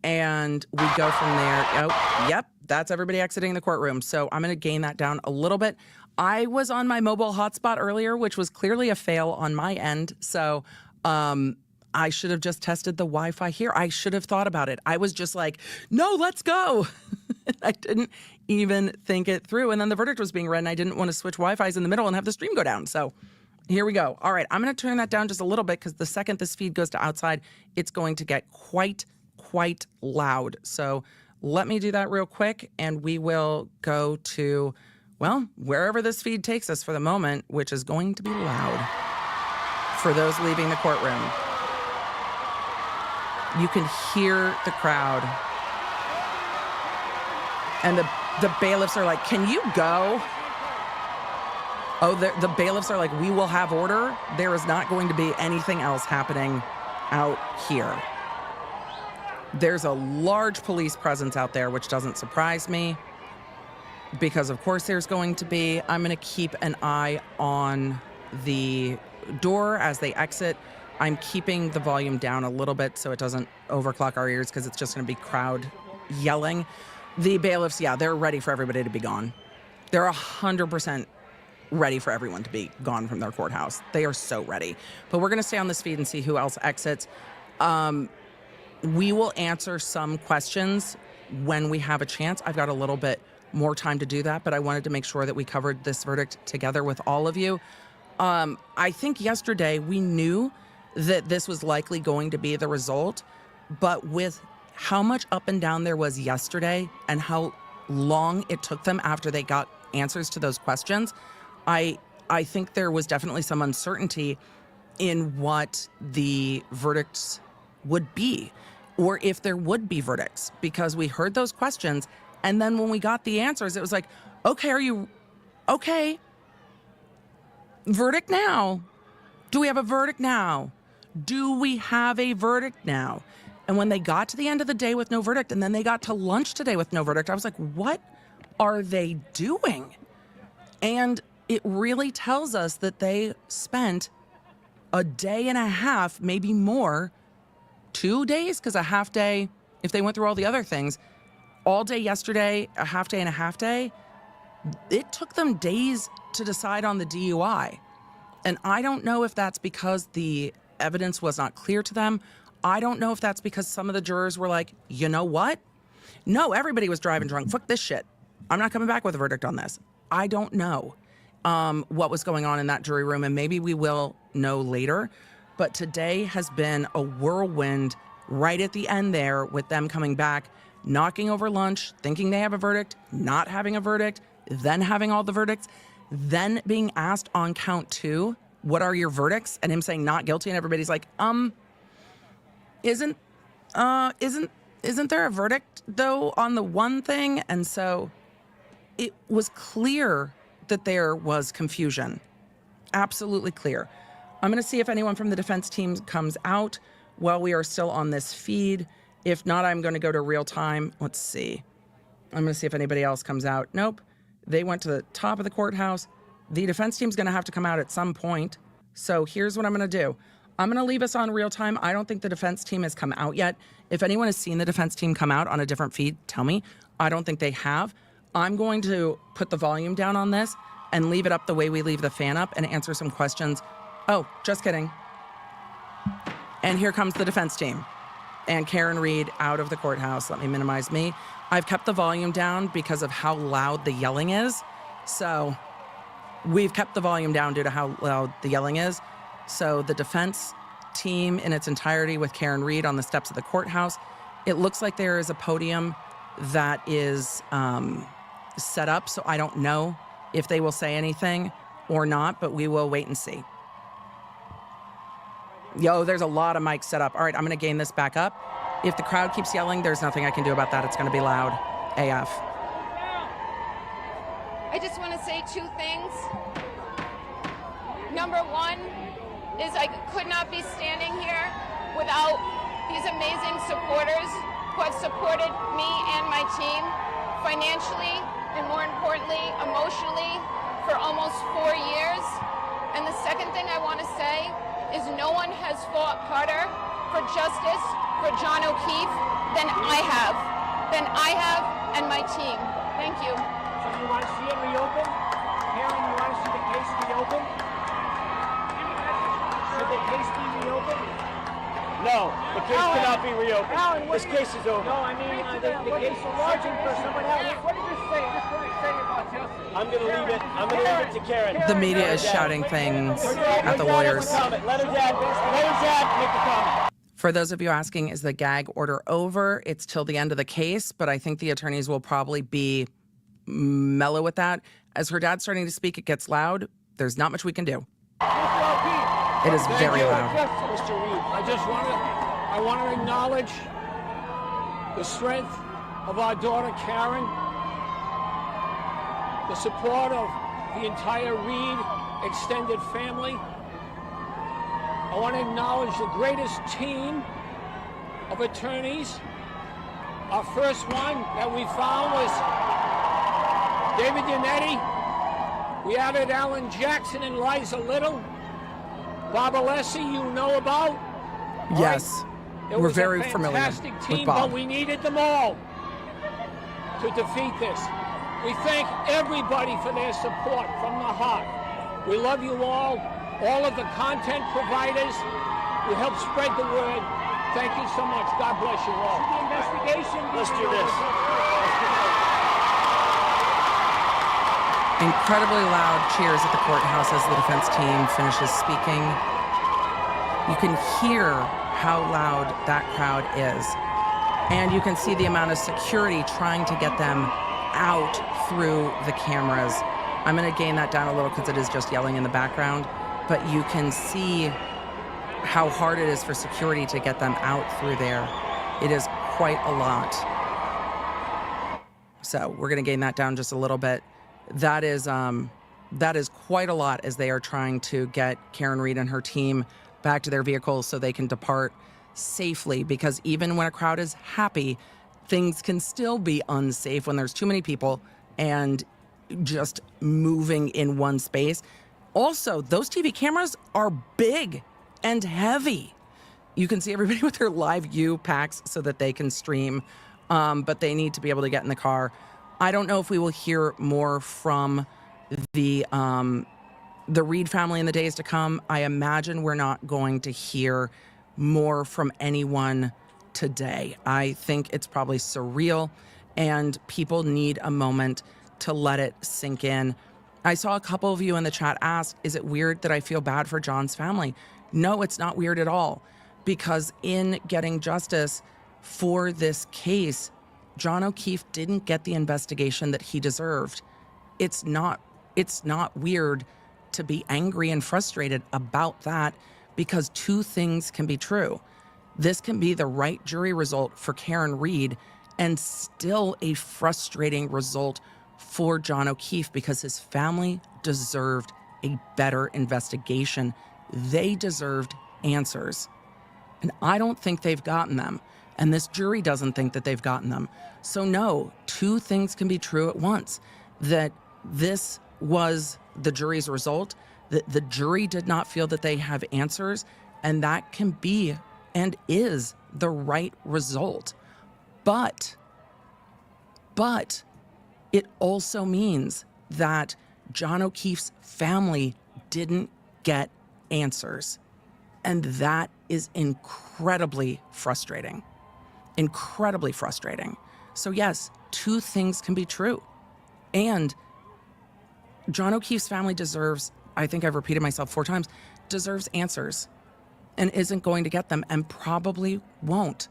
and we go from there. Oh, yep, that's everybody exiting the courtroom. So I'm going to gain that down a little bit. I was on my mobile hotspot earlier, which was clearly a fail on my end. So I should have just tested the Wi-Fi here. I should have thought about it. I was just like, no, let's go. I didn't even think it through. And then the verdict was being read, and I didn't want to switch Wi-Fi's in the middle and have the stream go down. So here we go. All right, I'm going to turn that down just a little bit because the second this feed goes to outside, it's going to get quite loud. So let me do that real quick, and we will go to, well, wherever this feed takes us for the moment, which is going to be loud for those leaving the courtroom. You can hear the crowd. And the bailiffs are like, can you go? Oh, the bailiffs are like, we will have order. There is not going to be anything else happening out here. There's a large police presence out there, which doesn't surprise me because, of course, there's going to be. I'm going to keep an eye on the door as they exit. I'm keeping the volume down a little bit so it doesn't overclock our ears because it's just going to be crowd yelling. The bailiffs, yeah, they're ready for everybody to be gone. They're 100% ready for everyone to be gone from their courthouse. They are so ready. But we're going to stay on this feed and see who else exits. We will answer some questions when we have a chance. I've got a little bit more time to do that, but I wanted to make sure that we covered this verdict together with all of you. I think yesterday we knew that this was likely going to be the result, but with how much up and down there was yesterday and how long it took them after they got answers to those questions, I think there was definitely some uncertainty in what the verdicts would be, or if there would be verdicts, because we heard those questions, and then when we got the answers, it was like, okay, are you okay? Verdict now. Do we have a verdict now? Do we have a verdict now? And when they got to the end of the day with no verdict, and then they got to lunch today with no verdict, I was like, what are they doing? And it really tells us that they spent a day and a half, maybe more, 2 days, because a half day, if they went through all the other things, all day yesterday, a half day and a half day, it took them days to decide on the DUI. And I don't know if that's because the evidence was not clear to them. I don't know if that's because some of the jurors were like, you know what? No, everybody was driving drunk. Fuck this shit. I'm not coming back with a verdict on this. I don't know what was going on in that jury room, and maybe we will know later. But today has been a whirlwind right at the end there with them coming back, knocking over lunch, thinking they have a verdict, not having a verdict, then having all the verdicts, then being asked on count 2, what are your verdicts? And him saying not guilty, and everybody's like, isn't there a verdict though on the one thing? And so it was clear that there was confusion. Absolutely clear. I'm going to see if anyone from the defense team comes out while we are still on this feed. If not, I'm going to go to real time. Let's see. I'm going to see if anybody else comes out. Nope. They went to the top of the courthouse. The defense team's going to have to come out at some point. So here's what I'm going to do. I'm going to leave us on real time. I don't think the defense team has come out yet. If anyone has seen the defense team come out on a different feed, tell me. I don't think they have. I'm going to put the volume down on this and leave it up the way we leave the fan up and answer some questions. Oh, just kidding. And here comes the defense team. And Karen Reed out of the courthouse. Let me minimize me. I've kept the volume down because of how loud the yelling is. So we've kept the volume down due to how loud the yelling is. So the defense team in its entirety with Karen Reed on the steps of the courthouse. It looks like there is a podium that is set up. So I don't know if they will say anything or not, but we will wait and see. Yo, there's a lot of mics set up. All right, I'm going to gain this back up. If the crowd keeps yelling, there's nothing I can do about that. It's going to be loud AF. I just want to say 2 things. Number 1 is I could not be standing here without these amazing supporters who have supported me and my team financially and, more importantly, emotionally for almost 4 years. And the second thing I want to say is no one has fought harder for justice for John O'Keefe than I have and my team. Thank you. So you want to see it reopened? Karen, you want to see the case reopened? Should the case be reopened? No, the case cannot be reopened. This case is over. No, I mean, the case is larger for someone else. What did you say? Just what did you say about justice? I'm going to leave it. I'm going to leave it to Karen. The media is shouting things at the lawyers. Let her dad make the comment. For those of you asking, is the gag order over? It's till the end of the case, but I think the attorneys will probably be mellow with that. As her dad's starting to speak, it gets loud. There's not much we can do. It is very loud. Mr. Reed, I want to acknowledge the strength of our daughter Karen, the support of the entire Reed extended family. I want to acknowledge the greatest team of attorneys. Our first one that we found was David Yannetti. We added Alan Jackson and Liza Little. Bob Alessi, you know about. Yes, right? we're very familiar fantastic team, with Bob. but we needed them all to defeat this. We thank everybody for their support from the heart. We love you all of the content providers who help spread the word. Thank you so much. God bless you all. The investigation. Let's do this. Incredibly loud cheers at the courthouse as the defense team finishes speaking. You can hear how loud that crowd is. And you can see the amount of security trying to get them out through the cameras. I'm going to gain that down a little because it is just yelling in the background. But you can see how hard it is for security to get them out through there. It is quite a lot. So we're going to gain that down just a little bit. That is quite a lot as they are trying to get Karen Reed and her team back to their vehicles so they can depart safely, because even when a crowd is happy, things can still be unsafe when there's too many people and just moving in one space. Also, those TV cameras are big and heavy. You can see everybody with their live view packs so that they can stream, but they need to be able to get in the car. I don't know if we will hear more from the Reed family in the days to come. I imagine we're not going to hear more from anyone today. I think it's probably surreal, and people need a moment to let it sink in. I saw a couple of you in the chat ask, is it weird that I feel bad for John's family? No, it's not weird at all, because in getting justice for this case, John O'Keefe didn't get the investigation that he deserved. It's not weird to be angry and frustrated about that, because two things can be true. This can be the right jury result for Karen Reed and still a frustrating result for John O'Keefe, because his family deserved a better investigation. They deserved answers. And I don't think they've gotten them. And this jury doesn't think that they've gotten them. So no, two things can be true at once. That this was the jury's result, that the jury did not feel that they have answers, and that can be and is the right result. But it also means that John O'Keefe's family didn't get answers. And that is incredibly frustrating. Incredibly frustrating. So yes, two things can be true. And John O'Keefe's family deserves, I think I've repeated myself 4 times, deserves answers, and isn't going to get them, and probably won't,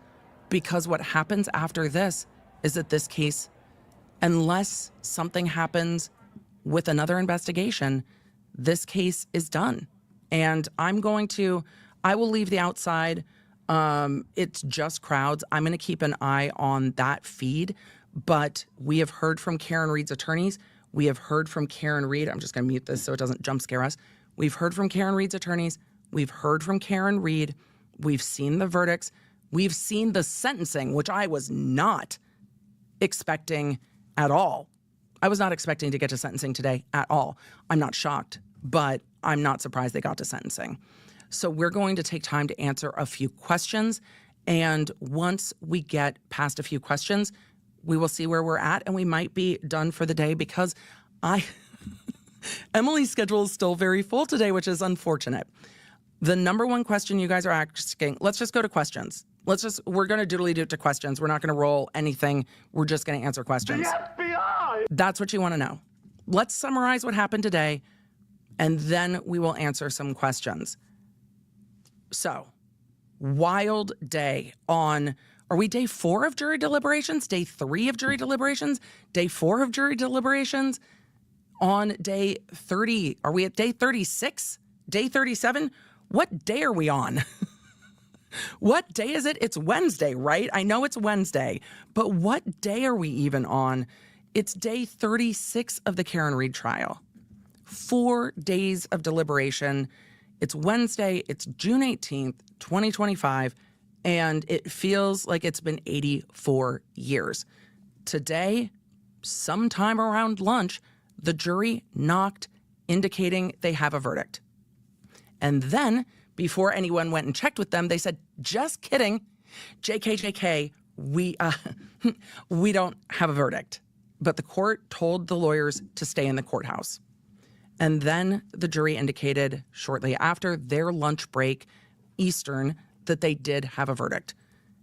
because what happens after this is that this case, unless something happens with another investigation, this case is done. And I will leave the outside. It's just crowds. I'm going to keep an eye on that feed. But we have heard from Karen Reed's attorneys. We have heard from Karen Reed. I'm just going to mute this so it doesn't jump scare us. We've heard from Karen Reed's attorneys. We've heard from Karen Reed. We've seen the verdicts. We've seen the sentencing, which I was not expecting at all. I was not expecting to get to sentencing today at all. I'm not shocked, but I'm not surprised they got to sentencing. So we're going to take time to answer a few questions. And once we get past a few questions, we will see where we're at, and we might be done for the day, because Emily's schedule is still very full today, which is unfortunate. The number one question you guys are asking, let's just go to questions. We're going to doodly do to questions. We're not going to roll anything. We're just going to answer questions. The FBI! That's what you want to know. Let's summarize what happened today, and then we will answer some questions. So, wild day on, are we day 4 of jury deliberations? Day 3 of jury deliberations? Day 4 of jury deliberations? On day 30, are we at day 36? Day 37? What day are we on? What day is it? It's Wednesday, right? I know it's Wednesday, but what day are we even on? It's day 36 of the Karen Read trial. 4 days of deliberation. It's Wednesday. It's June 18th, 2025, and it feels like it's been 84 years. Today, sometime around lunch, the jury knocked, indicating they have a verdict. And then, before anyone went and checked with them, they said, just kidding, JK, we don't have a verdict. But the court told the lawyers to stay in the courthouse. And then the jury indicated shortly after their lunch break, Eastern, that they did have a verdict.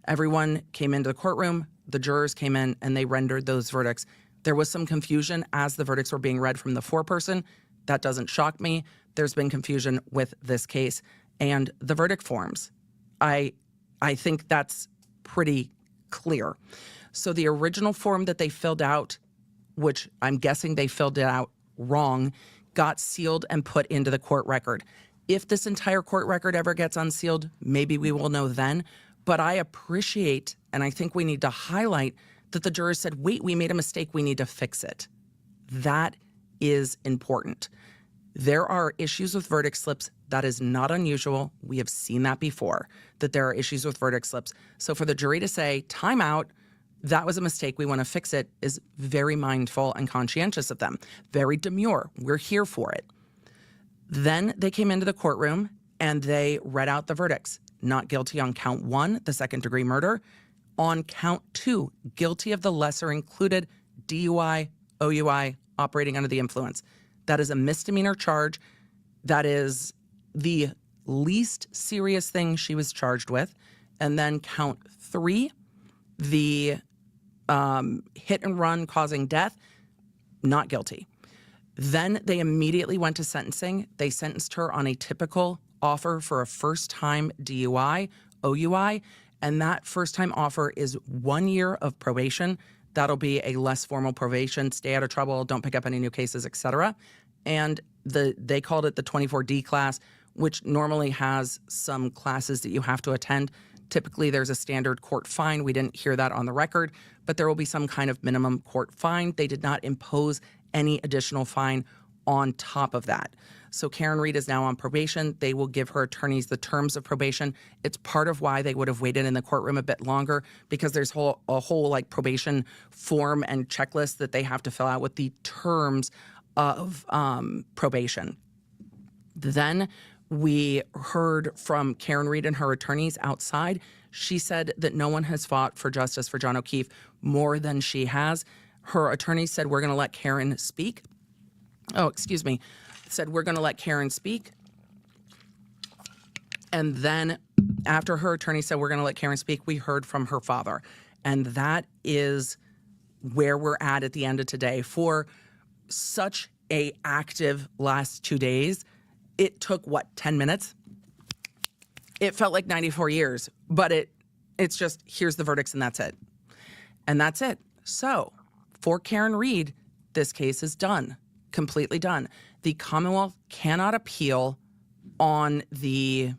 Everyone came into the courtroom, the jurors came in, and they rendered those verdicts. There was some confusion as the verdicts were being read from the foreperson. That doesn't shock me. There's been confusion with this case and the verdict forms. I think that's pretty clear. So the original form that they filled out, which I'm guessing they filled it out wrong, got sealed and put into the court record. If this entire court record ever gets unsealed, maybe we will know then. But I appreciate, and I think we need to highlight, that the jurors said, wait, we made a mistake, we need to fix it. That is important. There are issues with verdict slips. That is not unusual. We have seen that before, that there are issues with verdict slips. So for the jury to say, time out, that was a mistake, we want to fix it, is very mindful and conscientious of them. Very demure. We're here for it. Then they came into the courtroom and they read out the verdicts. Not guilty on count 1, the second-degree murder. On count 2, guilty of the lesser included DUI, OUI, operating under the influence. That is a misdemeanor charge. That is the least serious thing she was charged with. And then count 3, the hit and run causing death, not guilty. Then they immediately went to sentencing. They sentenced her on a typical offer for a first-time DUI, OUI, and that first-time offer is 1 year of probation. That'll be a less formal probation, stay out of trouble, don't pick up any new cases, etc. And they called it the 24D class, which normally has some classes that you have to attend. Typically, there's a standard court fine. We didn't hear that on the record, but there will be some kind of minimum court fine. They did not impose any additional fine on top of that. So Karen Read is now on probation. They will give her attorneys the terms of probation. It's part of why they would have waited in the courtroom a bit longer, because there's a whole like probation form and checklist that they have to fill out with the terms of probation. Then we heard from Karen Read and her attorneys outside. She said that no one has fought for justice for John O'Keefe more than she has. Her attorney said, we're going to let Karen speak. Said, we're going to let Karen speak. And then after her attorney said, we're going to let Karen speak, we heard from her father. And that is where we're at the end of today. For such a active last 2 days, it took, 10 minutes? It felt like 94 years, but it's just, here's the verdicts and that's it. And that's it. So for Karen Read, this case is done, completely done. The Commonwealth cannot appeal on the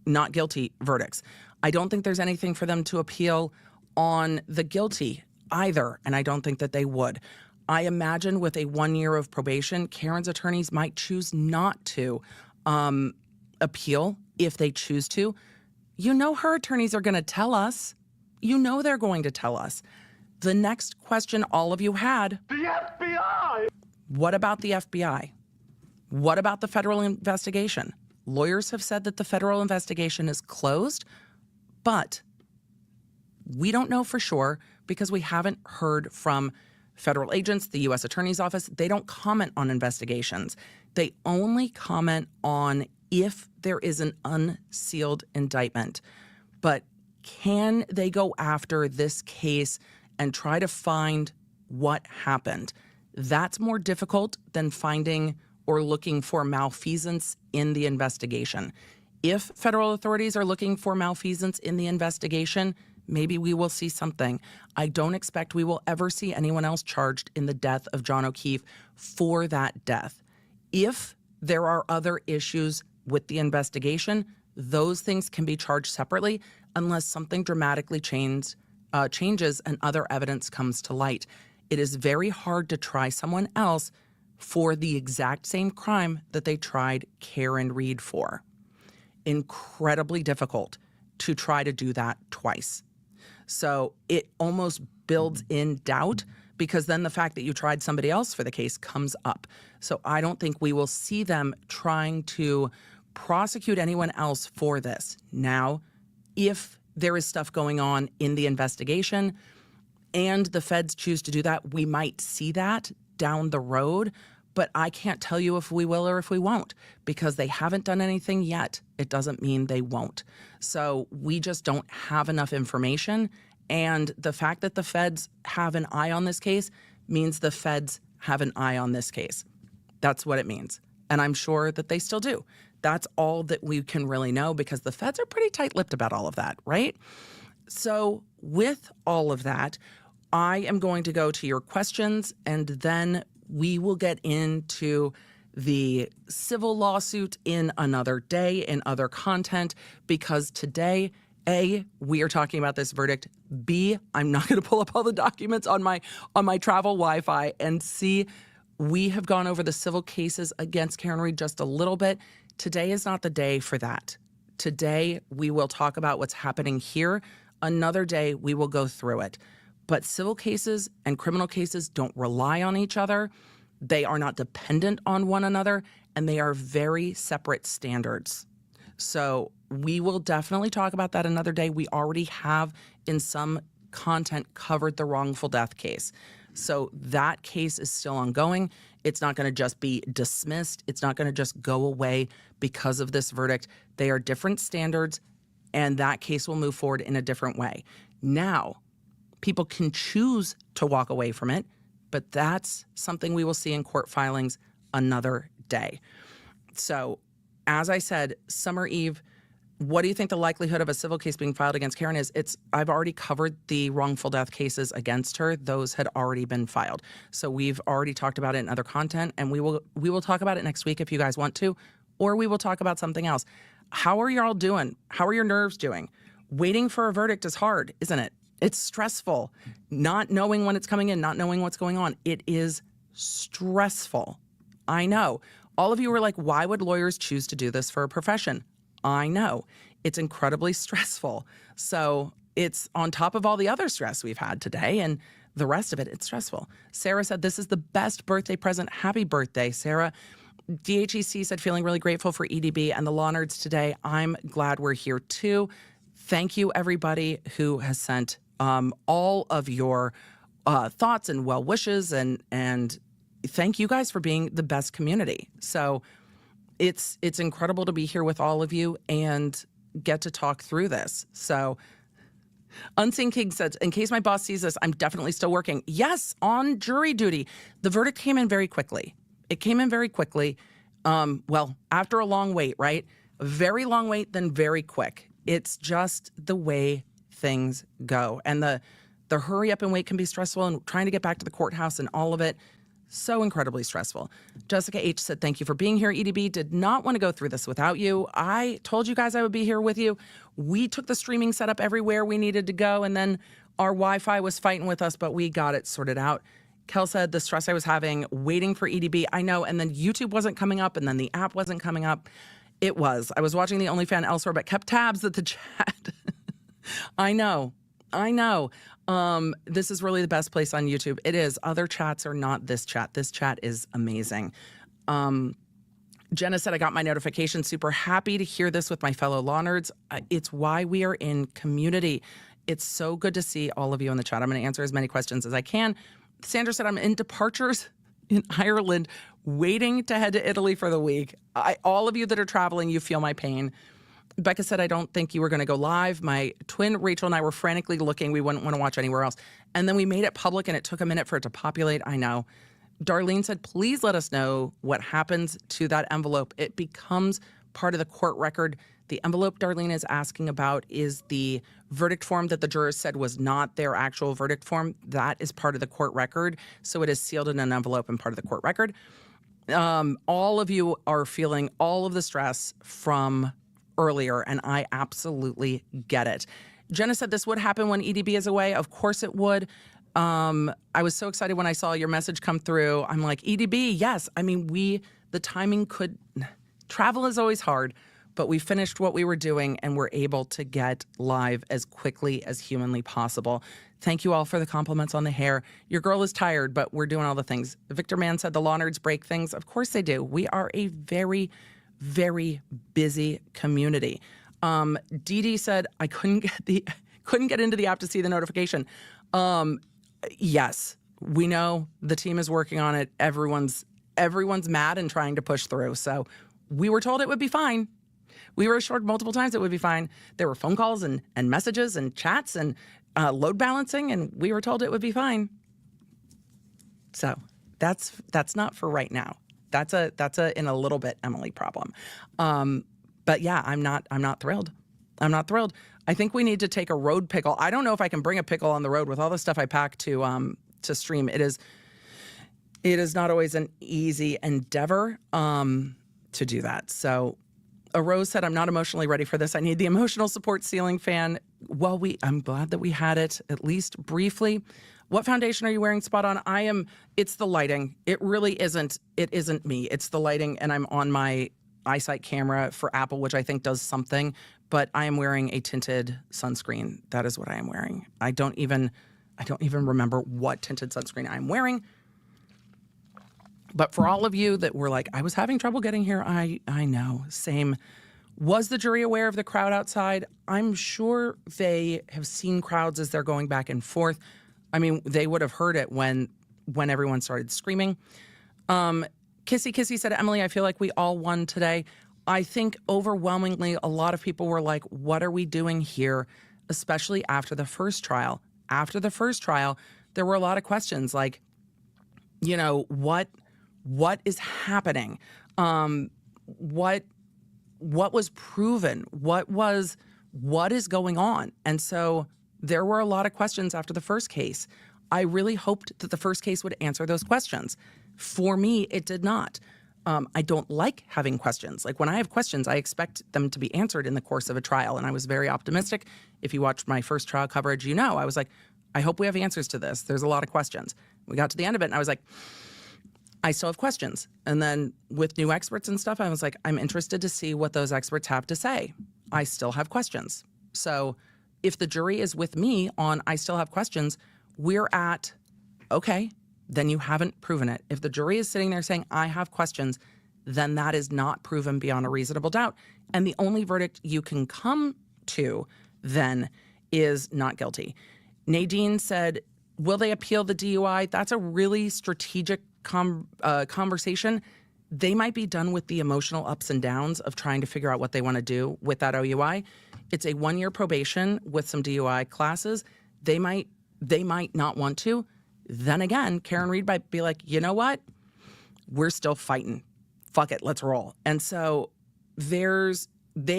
not guilty verdicts. I don't think there's anything for them to appeal on the guilty either, and I don't think that they would. I imagine with a 1 year of probation, Karen's attorneys might choose not to appeal if they choose to. You know her attorneys are going to tell us. You know they're going to tell us. The next question all of you had. The FBI! What about the FBI? What about the federal investigation? Lawyers have said that the federal investigation is closed, but we don't know for sure because we haven't heard from federal agents, the U.S. Attorney's Office. They don't comment on investigations. They only comment on if there is an unsealed indictment. But can they go after this case and try to find what happened? That's more difficult than finding or looking for malfeasance in the investigation. If federal authorities are looking for malfeasance in the investigation, maybe we will see something. I don't expect we will ever see anyone else charged in the death of John O'Keefe for that death. If there are other issues with the investigation, those things can be charged separately unless something dramatically changes and other evidence comes to light. It is very hard to try someone else for the exact same crime that they tried Karen Reed for. Incredibly difficult to try to do that twice. So it almost builds in doubt, because then the fact that you tried somebody else for the case comes up. So I don't think we will see them trying to prosecute anyone else for this. Now, if there is stuff going on in the investigation and the feds choose to do that, we might see that down the road. But I can't tell you if we will or if we won't, because they haven't done anything yet. It doesn't mean they won't. So we just don't have enough information. And the fact that the feds have an eye on this case means the feds have an eye on this case. That's what it means. And I'm sure that they still do. That's all that we can really know, because the feds are pretty tight-lipped about all of that, right? So with all of that, I am going to go to your questions, and then we will get into the civil lawsuit in another day, in other content, because today, A, we are talking about this verdict. B, I'm not going to pull up all the documents on my travel Wi-Fi. And C, we have gone over the civil cases against Karen Reed just a little bit. Today is not the day for that. Today, we will talk about what's happening here. Another day, we will go through it. But civil cases and criminal cases don't rely on each other. They are not dependent on one another, and they are very separate standards. So we will definitely talk about that another day. We already have, in some content, covered the wrongful death case. So that case is still ongoing. It's not going to just be dismissed. It's not going to just go away because of this verdict. They are different standards, and that case will move forward in a different way. Now, people can choose to walk away from it, but that's something we will see in court filings another day. So, as I said, Summer Eve, what do you think the likelihood of a civil case being filed against Karen is? I've already covered the wrongful death cases against her. Those had already been filed. So we've already talked about it in other content, and we will talk about it next week if you guys want to, or we will talk about something else. How are y'all doing? How are your nerves doing? Waiting for a verdict is hard, isn't it? It's stressful. Not knowing when it's coming in, not knowing what's going on. It is stressful. I know. All of you were like, why would lawyers choose to do this for a profession? I know. It's incredibly stressful. So it's on top of all the other stress we've had today, and the rest of it, it's stressful. Sarah said, this is the best birthday present. Happy birthday, Sarah. DHEC said, feeling really grateful for EDB and the law nerds today. I'm glad we're here too. Thank you, everybody who has sent all of your thoughts and well wishes, and thank you guys for being the best community. So it's incredible to be here with all of you and get to talk through this. So Unseen King says, in case my boss sees this, I'm definitely still working. Yes, on jury duty. The verdict came in very quickly. It came in very quickly. Well, after a long wait, right? A very long wait, then very quick. It's just the way things go. And the hurry up and wait can be stressful, and trying to get back to the courthouse and all of it, so incredibly stressful. Jessica H. said, thank you for being here. EDB did not want to go through this without you. I told you guys I would be here with you. We took the streaming setup everywhere we needed to go, and then our Wi-Fi was fighting with us, but we got it sorted out. Kel said, the stress I was having waiting for EDB. I know, and then YouTube wasn't coming up, and then the app wasn't coming up. It was. I was watching the OnlyFans elsewhere, but kept tabs at the chat. I know. This is really the best place on YouTube. It is. Other chats are not this chat. This chat is amazing. Jenna said, I got my notification. Super happy to hear this with my fellow law nerds. It's why we are in community. It's so good to see all of you in the chat. I'm going to answer as many questions as I can. Sandra said, I'm in departures. in Ireland waiting to head to Italy for the week. All of you that are traveling, you feel my pain. Becca said, I don't think you were going to go live. My twin, Rachel, and I were frantically looking. We wouldn't want to watch anywhere else. And then we made it public, and it took a minute for it to populate. I know. Darlene said, please let us know what happens to that envelope. It becomes part of the court record. The envelope Darlene is asking about is the verdict form that the jurors said was not their actual verdict form. That is part of the court record. So it is sealed in an envelope and part of the court record. All of you are feeling all of the stress from earlier, and I absolutely get it. Jenna said this would happen when EDB is away. Of course it would. I was so excited when I saw your message come through. I'm like, EDB, yes. I mean, the timing travel is always hard, but we finished what we were doing and we're able to get live as quickly as humanly possible. Thank you all for the compliments on the hair. Your girl is tired, but we're doing all the things. Victor Mann said the law nerds break things. Of course they do. We are a very, very busy community. Dee Dee said I couldn't get into the app to see the notification. Yes, we know the team is working on it. Everyone's mad and trying to push through. So we were told it would be fine. We were assured multiple times it would be fine. There were phone calls and messages and chats and load balancing, and we were told it would be fine. So that's not for right now. That's a in a little bit Emily problem. But yeah, I'm not thrilled. I'm not thrilled. I think we need to take a road pickle. I don't know if I can bring a pickle on the road with all the stuff I pack to stream. It is not always an easy endeavor to do that. So a Rose said, I'm not emotionally ready for this. I need the emotional support ceiling fan. Well, I'm glad that we had it, at least briefly. What foundation are you wearing, Spot On? It's the lighting. It really isn't. It isn't me. It's the lighting, and I'm on my eyesight camera for Apple, which I think does something, but I am wearing a tinted sunscreen. That is what I am wearing. I don't even remember what tinted sunscreen I'm wearing. But for all of you that were like, I was having trouble getting here, I know, same. Was the jury aware of the crowd outside? I'm sure they have seen crowds as they're going back and forth. I mean, they would have heard it when everyone started screaming. Kissy Kissy said, Emily, I feel like we all won today. I think overwhelmingly a lot of people were like, what are we doing here? Especially after the first trial. After the first trial, there were a lot of questions like, you know, what is happening? What was proven? What is going on? And so there were a lot of questions after the first case. I really hoped that the first case would answer those questions. For me, it did not. I don't like having questions. Like when I have questions, I expect them to be answered in the course of a trial. And I was very optimistic. If you watched my first trial coverage, you know, I was like, I hope we have answers to this. There's a lot of questions. We got to the end of it and I was like, I still have questions. And then with new experts and stuff, I was like, I'm interested to see what those experts have to say. I still have questions. So if the jury is with me on I still have questions, we're at, okay, then you haven't proven it. If the jury is sitting there saying, I have questions, then that is not proven beyond a reasonable doubt. And the only verdict you can come to then is not guilty. Nadine said, will they appeal the DUI? That's a really strategic conversation. They might be done with the emotional ups and downs of trying to figure out what they want to do with that OUI. It's a 1-year probation with some DUI classes. They might not want to. Then again, Karen Reed might be like, you know what? We're still fighting. Fuck it, let's roll. And so they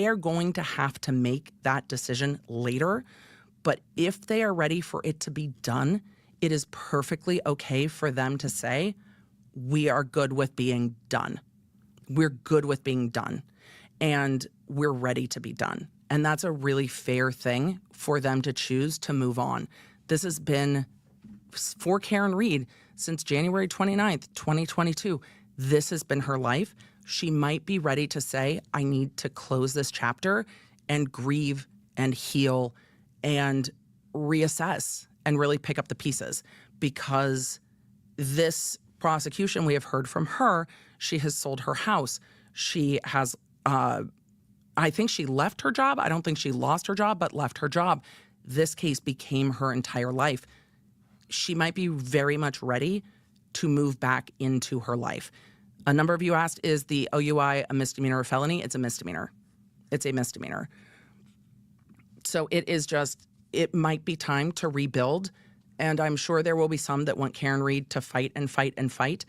are going to have to make that decision later. But if they are ready for it to be done, it is perfectly okay for them to say, we are good with being done. We're good with being done. And we're ready to be done. And that's a really fair thing for them to choose to move on. This has been, for Karen Reed, since January 29th, 2022. This has been her life. She might be ready to say, I need to close this chapter and grieve and heal and reassess and really pick up the pieces, because this prosecution, we have heard from her, she has sold her house. She has, I think she left her job. I don't think she lost her job, but left her job. This case became her entire life. She might be very much ready to move back into her life. A number of you asked, is the OUI a misdemeanor or felony? It's a misdemeanor. It's a misdemeanor. So it might be time to rebuild. And I'm sure there will be some that want Karen Read to fight and fight and fight.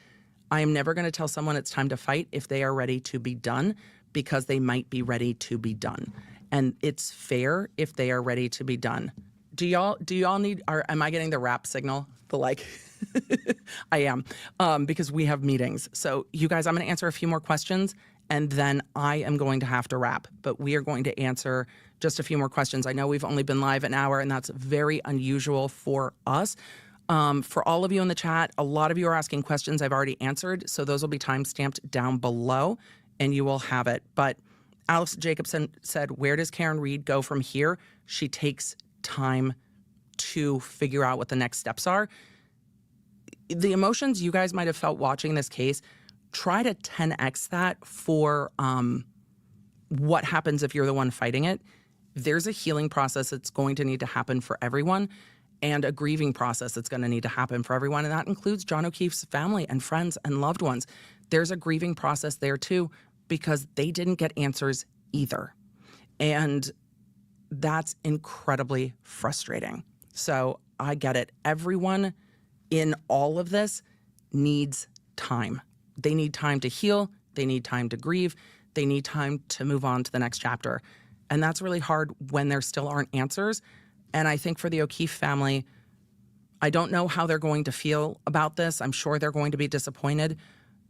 I am never going to tell someone it's time to fight if they are ready to be done, because they might be ready to be done. And it's fair if they are ready to be done. Do y'all need, am I getting the rap signal? The like, I am, because we have meetings. So you guys, I'm going to answer a few more questions and then I am going to have to wrap, but we are going to answer just a few more questions. I know we've only been live an hour and that's very unusual for us. For all of you in the chat, a lot of you are asking questions I've already answered. So those will be time-stamped down below and you will have it. But Alex Jacobson said, where does Karen Read go from here? She takes time to figure out what the next steps are. The emotions you guys might have felt watching this case, try to 10x that for what happens if you're the one fighting it. There's a healing process that's going to need to happen for everyone and a grieving process that's going to need to happen for everyone. And that includes John O'Keefe's family and friends and loved ones. There's a grieving process there too, because they didn't get answers either. And that's incredibly frustrating. So I get it. Everyone in all of this needs time. They need time to heal. They need time to grieve. They need time to move on to the next chapter. And that's really hard when there still aren't answers. And I think for the O'Keefe family, I don't know how they're going to feel about this. I'm sure they're going to be disappointed.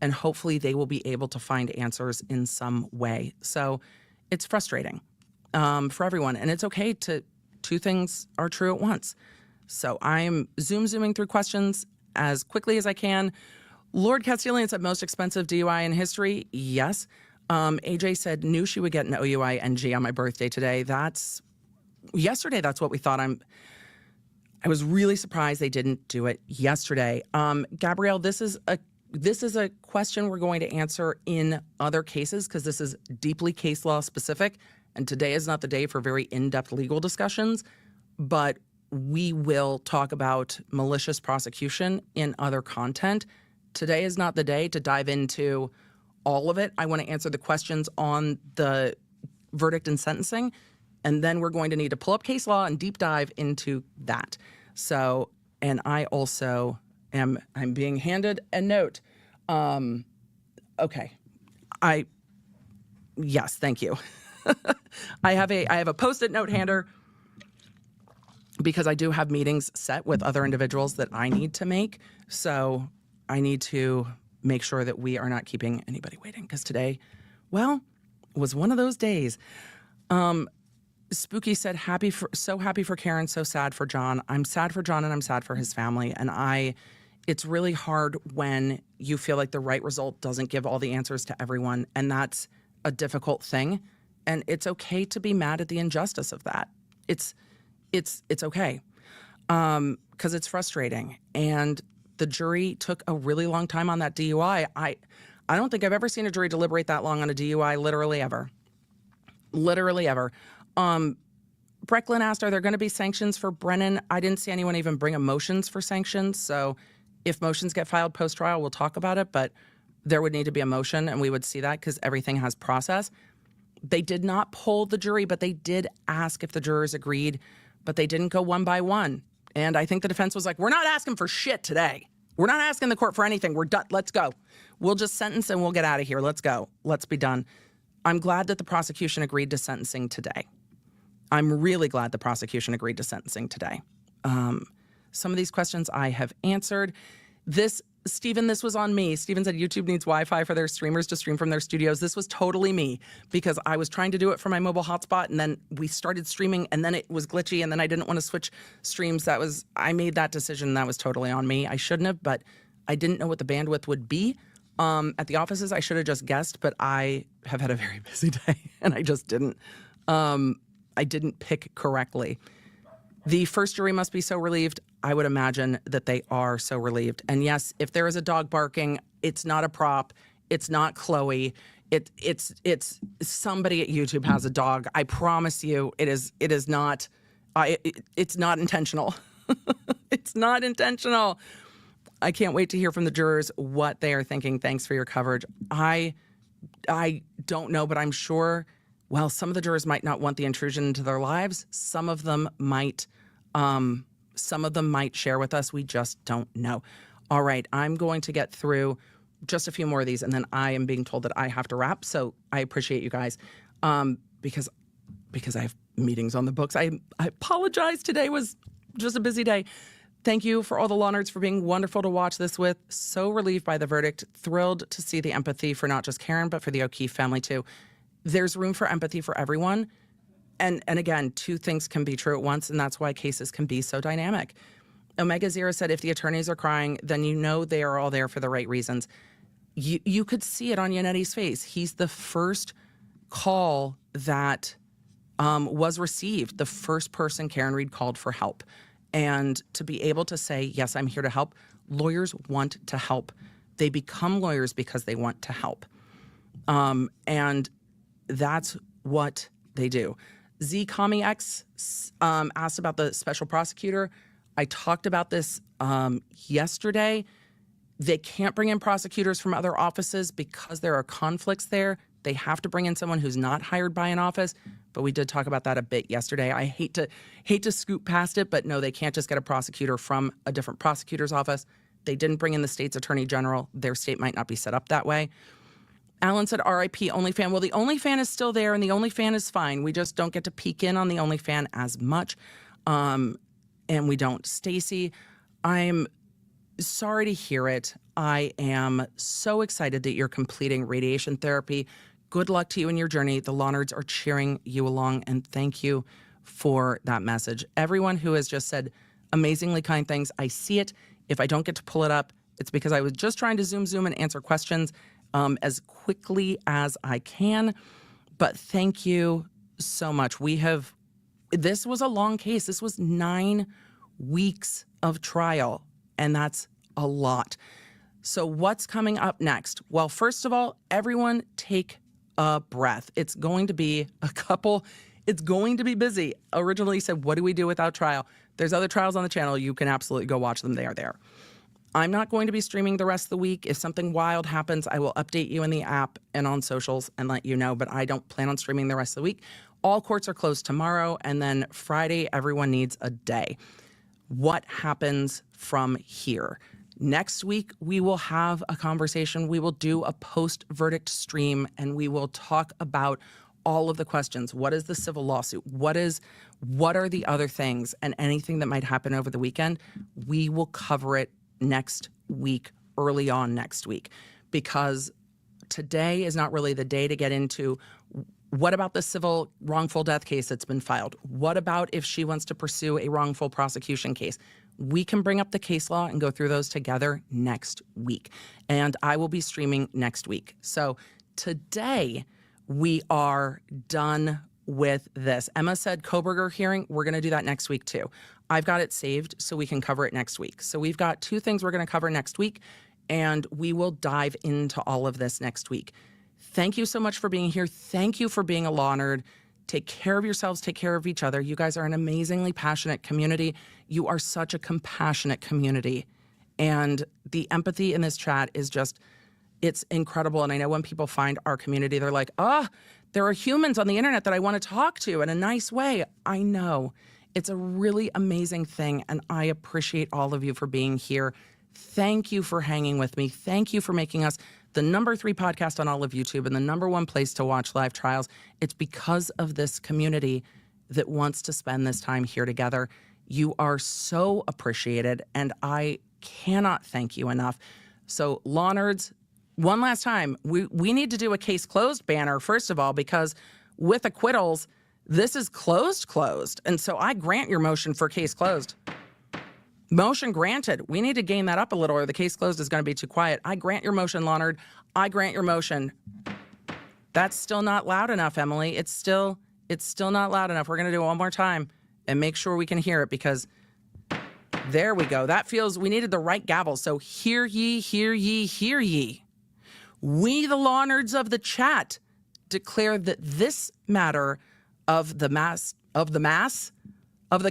And hopefully they will be able to find answers in some way. So it's frustrating for everyone. And it's okay to, two things are true at once. So I'm zooming through questions as quickly as I can. Lord Castilian said most expensive DUI in history. Yes. AJ said knew she would get an OUI NG on my birthday today. Yesterday, that's what we thought. I was really surprised they didn't do it yesterday. Gabrielle, this is a question we're going to answer in other cases because this is deeply case law specific. And today is not the day for very in-depth legal discussions, but we will talk about malicious prosecution in other content. Today is not the day to dive into all of it. I want to answer the questions on the verdict and sentencing, and then we're going to need to pull up case law and deep dive into that. So, and I also I'm being handed a note. Okay. Yes, thank you. I have a Post-it note hander because I do have meetings set with other individuals that I need to make. So I need to make sure that we are not keeping anybody waiting because today, well, was one of those days. Spooky said, so happy for Karen, so sad for John. I'm sad for John and I'm sad for his family. And it's really hard when you feel like the right result doesn't give all the answers to everyone. And that's a difficult thing. And it's okay to be mad at the injustice of that. It's okay. Because it's frustrating. And the jury took a really long time on that DUI. I don't think I've ever seen a jury deliberate that long on a DUI, literally ever. Literally ever. Brecklin asked, are there going to be sanctions for Brennan? I didn't see anyone even bring a motions for sanctions. So if motions get filed post-trial, we'll talk about it. But there would need to be a motion, and we would see that because everything has process. They did not poll the jury, but they did ask if the jurors agreed, but they didn't go one by one. And I think the defense was like, we're not asking for shit today. We're not asking the court for anything. We're done. Let's go. We'll just sentence and we'll get out of here. Let's go. Let's be done. I'm glad that the prosecution agreed to sentencing today. I'm really glad the prosecution agreed to sentencing today. Some of these questions I have answered. Stephen, this was on me. Stephen said YouTube needs Wi-Fi for their streamers to stream from their studios. This was totally me because I was trying to do it for my mobile hotspot and then we started streaming and then it was glitchy and then I didn't want to switch streams. I made that decision. That was totally on me. I shouldn't have, but I didn't know what the bandwidth would be. At the offices, I should have just guessed, but I have had a very busy day and I just didn't. I didn't pick correctly. The first jury must be so relieved. I would imagine that they are so relieved. And yes, if there is a dog barking, it's not a prop. It's not Chloe. It's somebody at YouTube has a dog. I promise you, it is not. It's not intentional. It's not intentional. I can't wait to hear from the jurors what they are thinking. Thanks for your coverage. I don't know, but I'm sure, well, some of the jurors might not want the intrusion into their lives. Some of them might share with us. We just don't know. All right, I'm going to get through just a few more of these, and then I am being told that I have to wrap. So I appreciate you guys because I have meetings on the books. I apologize. Today was just a busy day. Thank you for all the law nerds for being wonderful to watch this with. So relieved by the verdict. Thrilled to see the empathy for not just Karen, but for the O'Keefe family too. There's room for empathy for everyone. And again, two things can be true at once, and that's why cases can be so dynamic. Omega Zero said if the attorneys are crying, then you know they are all there for the right reasons. You could see it on Yannetti's face. He's the first call that was received, the first person Karen Reed called for help. And to be able to say, yes, I'm here to help, lawyers want to help. They become lawyers because they want to help. And that's what they do. ZCommyX asked about the special prosecutor. I talked about this yesterday. They can't bring in prosecutors from other offices because there are conflicts there. They have to bring in someone who's not hired by an office. But we did talk about that a bit yesterday. I hate to scoop past it, but no, they can't just get a prosecutor from a different prosecutor's office. They didn't bring in the state's attorney general. Their state might not be set up that way. Alan said, RIP OnlyFan. Well, the OnlyFan is still there, and the OnlyFan is fine. We just don't get to peek in on the OnlyFan as much, and we don't. Stacy, I'm sorry to hear it. I am so excited that you're completing radiation therapy. Good luck to you in your journey. The law nerds are cheering you along, and thank you for that message. Everyone who has just said amazingly kind things, I see it. If I don't get to pull it up, it's because I was just trying to zoom and answer questions as quickly as I can. But thank you so much. This was a long case. This was 9 weeks of trial, and that's a lot. So what's coming up next? Well, first of all, everyone take a breath. It's going to be it's going to be busy. Originally said, what do we do without trial? There's other trials on the channel. You can absolutely go watch them. They are there. I'm not going to be streaming the rest of the week. If something wild happens, I will update you in the app and on socials and let you know, but I don't plan on streaming the rest of the week. All courts are closed tomorrow, and then Friday, everyone needs a day. What happens from here? Next week, we will have a conversation. We will do a post-verdict stream, and we will talk about all of the questions. What is the civil lawsuit? What are the other things? And anything that might happen over the weekend, we will cover it next week, early on next week, because today is not really the day to get into what about the civil wrongful death case that's been filed? What about if she wants to pursue a wrongful prosecution case? We can bring up the case law and go through those together next week. And I will be streaming next week. So today we are done with this. Emma said Koberger hearing, we're going to do that next week too. I've got it saved so we can cover it next week. So we've got 2 things we're going to cover next week, and we will dive into all of this next week. Thank you so much for being here. Thank you for being a law nerd. Take care of yourselves. Take care of each other. You guys are an amazingly passionate community. You are such a compassionate community. And the empathy in this chat is just, it's incredible. And I know when people find our community, they're like, there are humans on the internet that I want to talk to in a nice way. I know. It's a really amazing thing, and I appreciate all of you for being here. Thank you for hanging with me. Thank you for making us the number 3 podcast on all of YouTube and the number 1 place to watch live trials. It's because of this community that wants to spend this time here together. You are so appreciated, and I cannot thank you enough. So, law nerds, one last time, we need to do a case closed banner, first of all, because with acquittals, this is closed. And so I grant your motion for case closed. Motion granted. We need to gain that up a little, or the case closed is going to be too quiet. I grant your motion, law nerd. I grant your motion. That's still not loud enough, Emily. It's still not loud enough. We're going to do it one more time and make sure we can hear it, because there we go. That feels, we needed the right gavel. So hear ye, hear ye, hear ye. We, the law nerds of the chat, declare that this matter of the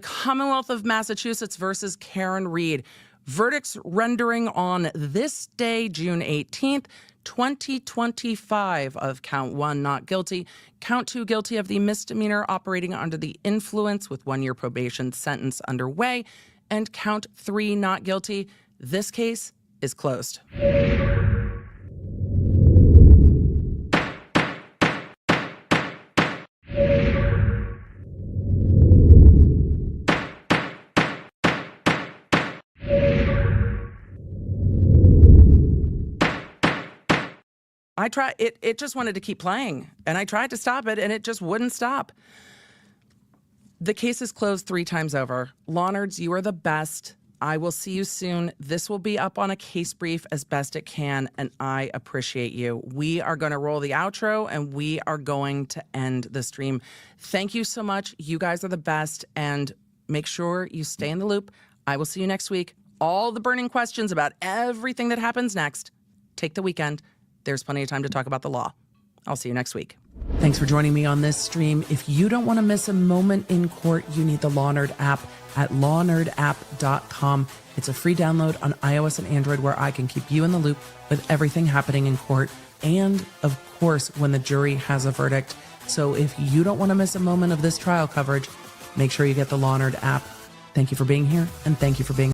Commonwealth of Massachusetts versus Karen Reed Verdicts rendering on this day, June 18th, 2025 of count 1, not guilty. Count 2, guilty of the misdemeanor operating under the influence with 1-year probation sentence underway. And count 3, not guilty. This case is closed. I tried it just wanted to keep playing, and I tried to stop it and it just wouldn't stop. The case is closed 3 times over. Lawnards, you are the best. I will see you soon. This will be up on a case brief as best it can, and I appreciate you. We are going to roll the outro and we are going to end the stream. Thank you so much. You guys are the best, and make sure you stay in the loop. I will see you next week. All the burning questions about everything that happens next, take the weekend. There's plenty of time to talk about the law. I'll see you next week. Thanks for joining me on this stream. If you don't want to miss a moment in court, you need the LawNerd app at lawnerdapp.com. It's a free download on iOS and Android where I can keep you in the loop with everything happening in court and, of course, when the jury has a verdict. So if you don't want to miss a moment of this trial coverage, make sure you get the LawNerd app. Thank you for being here, and thank you for being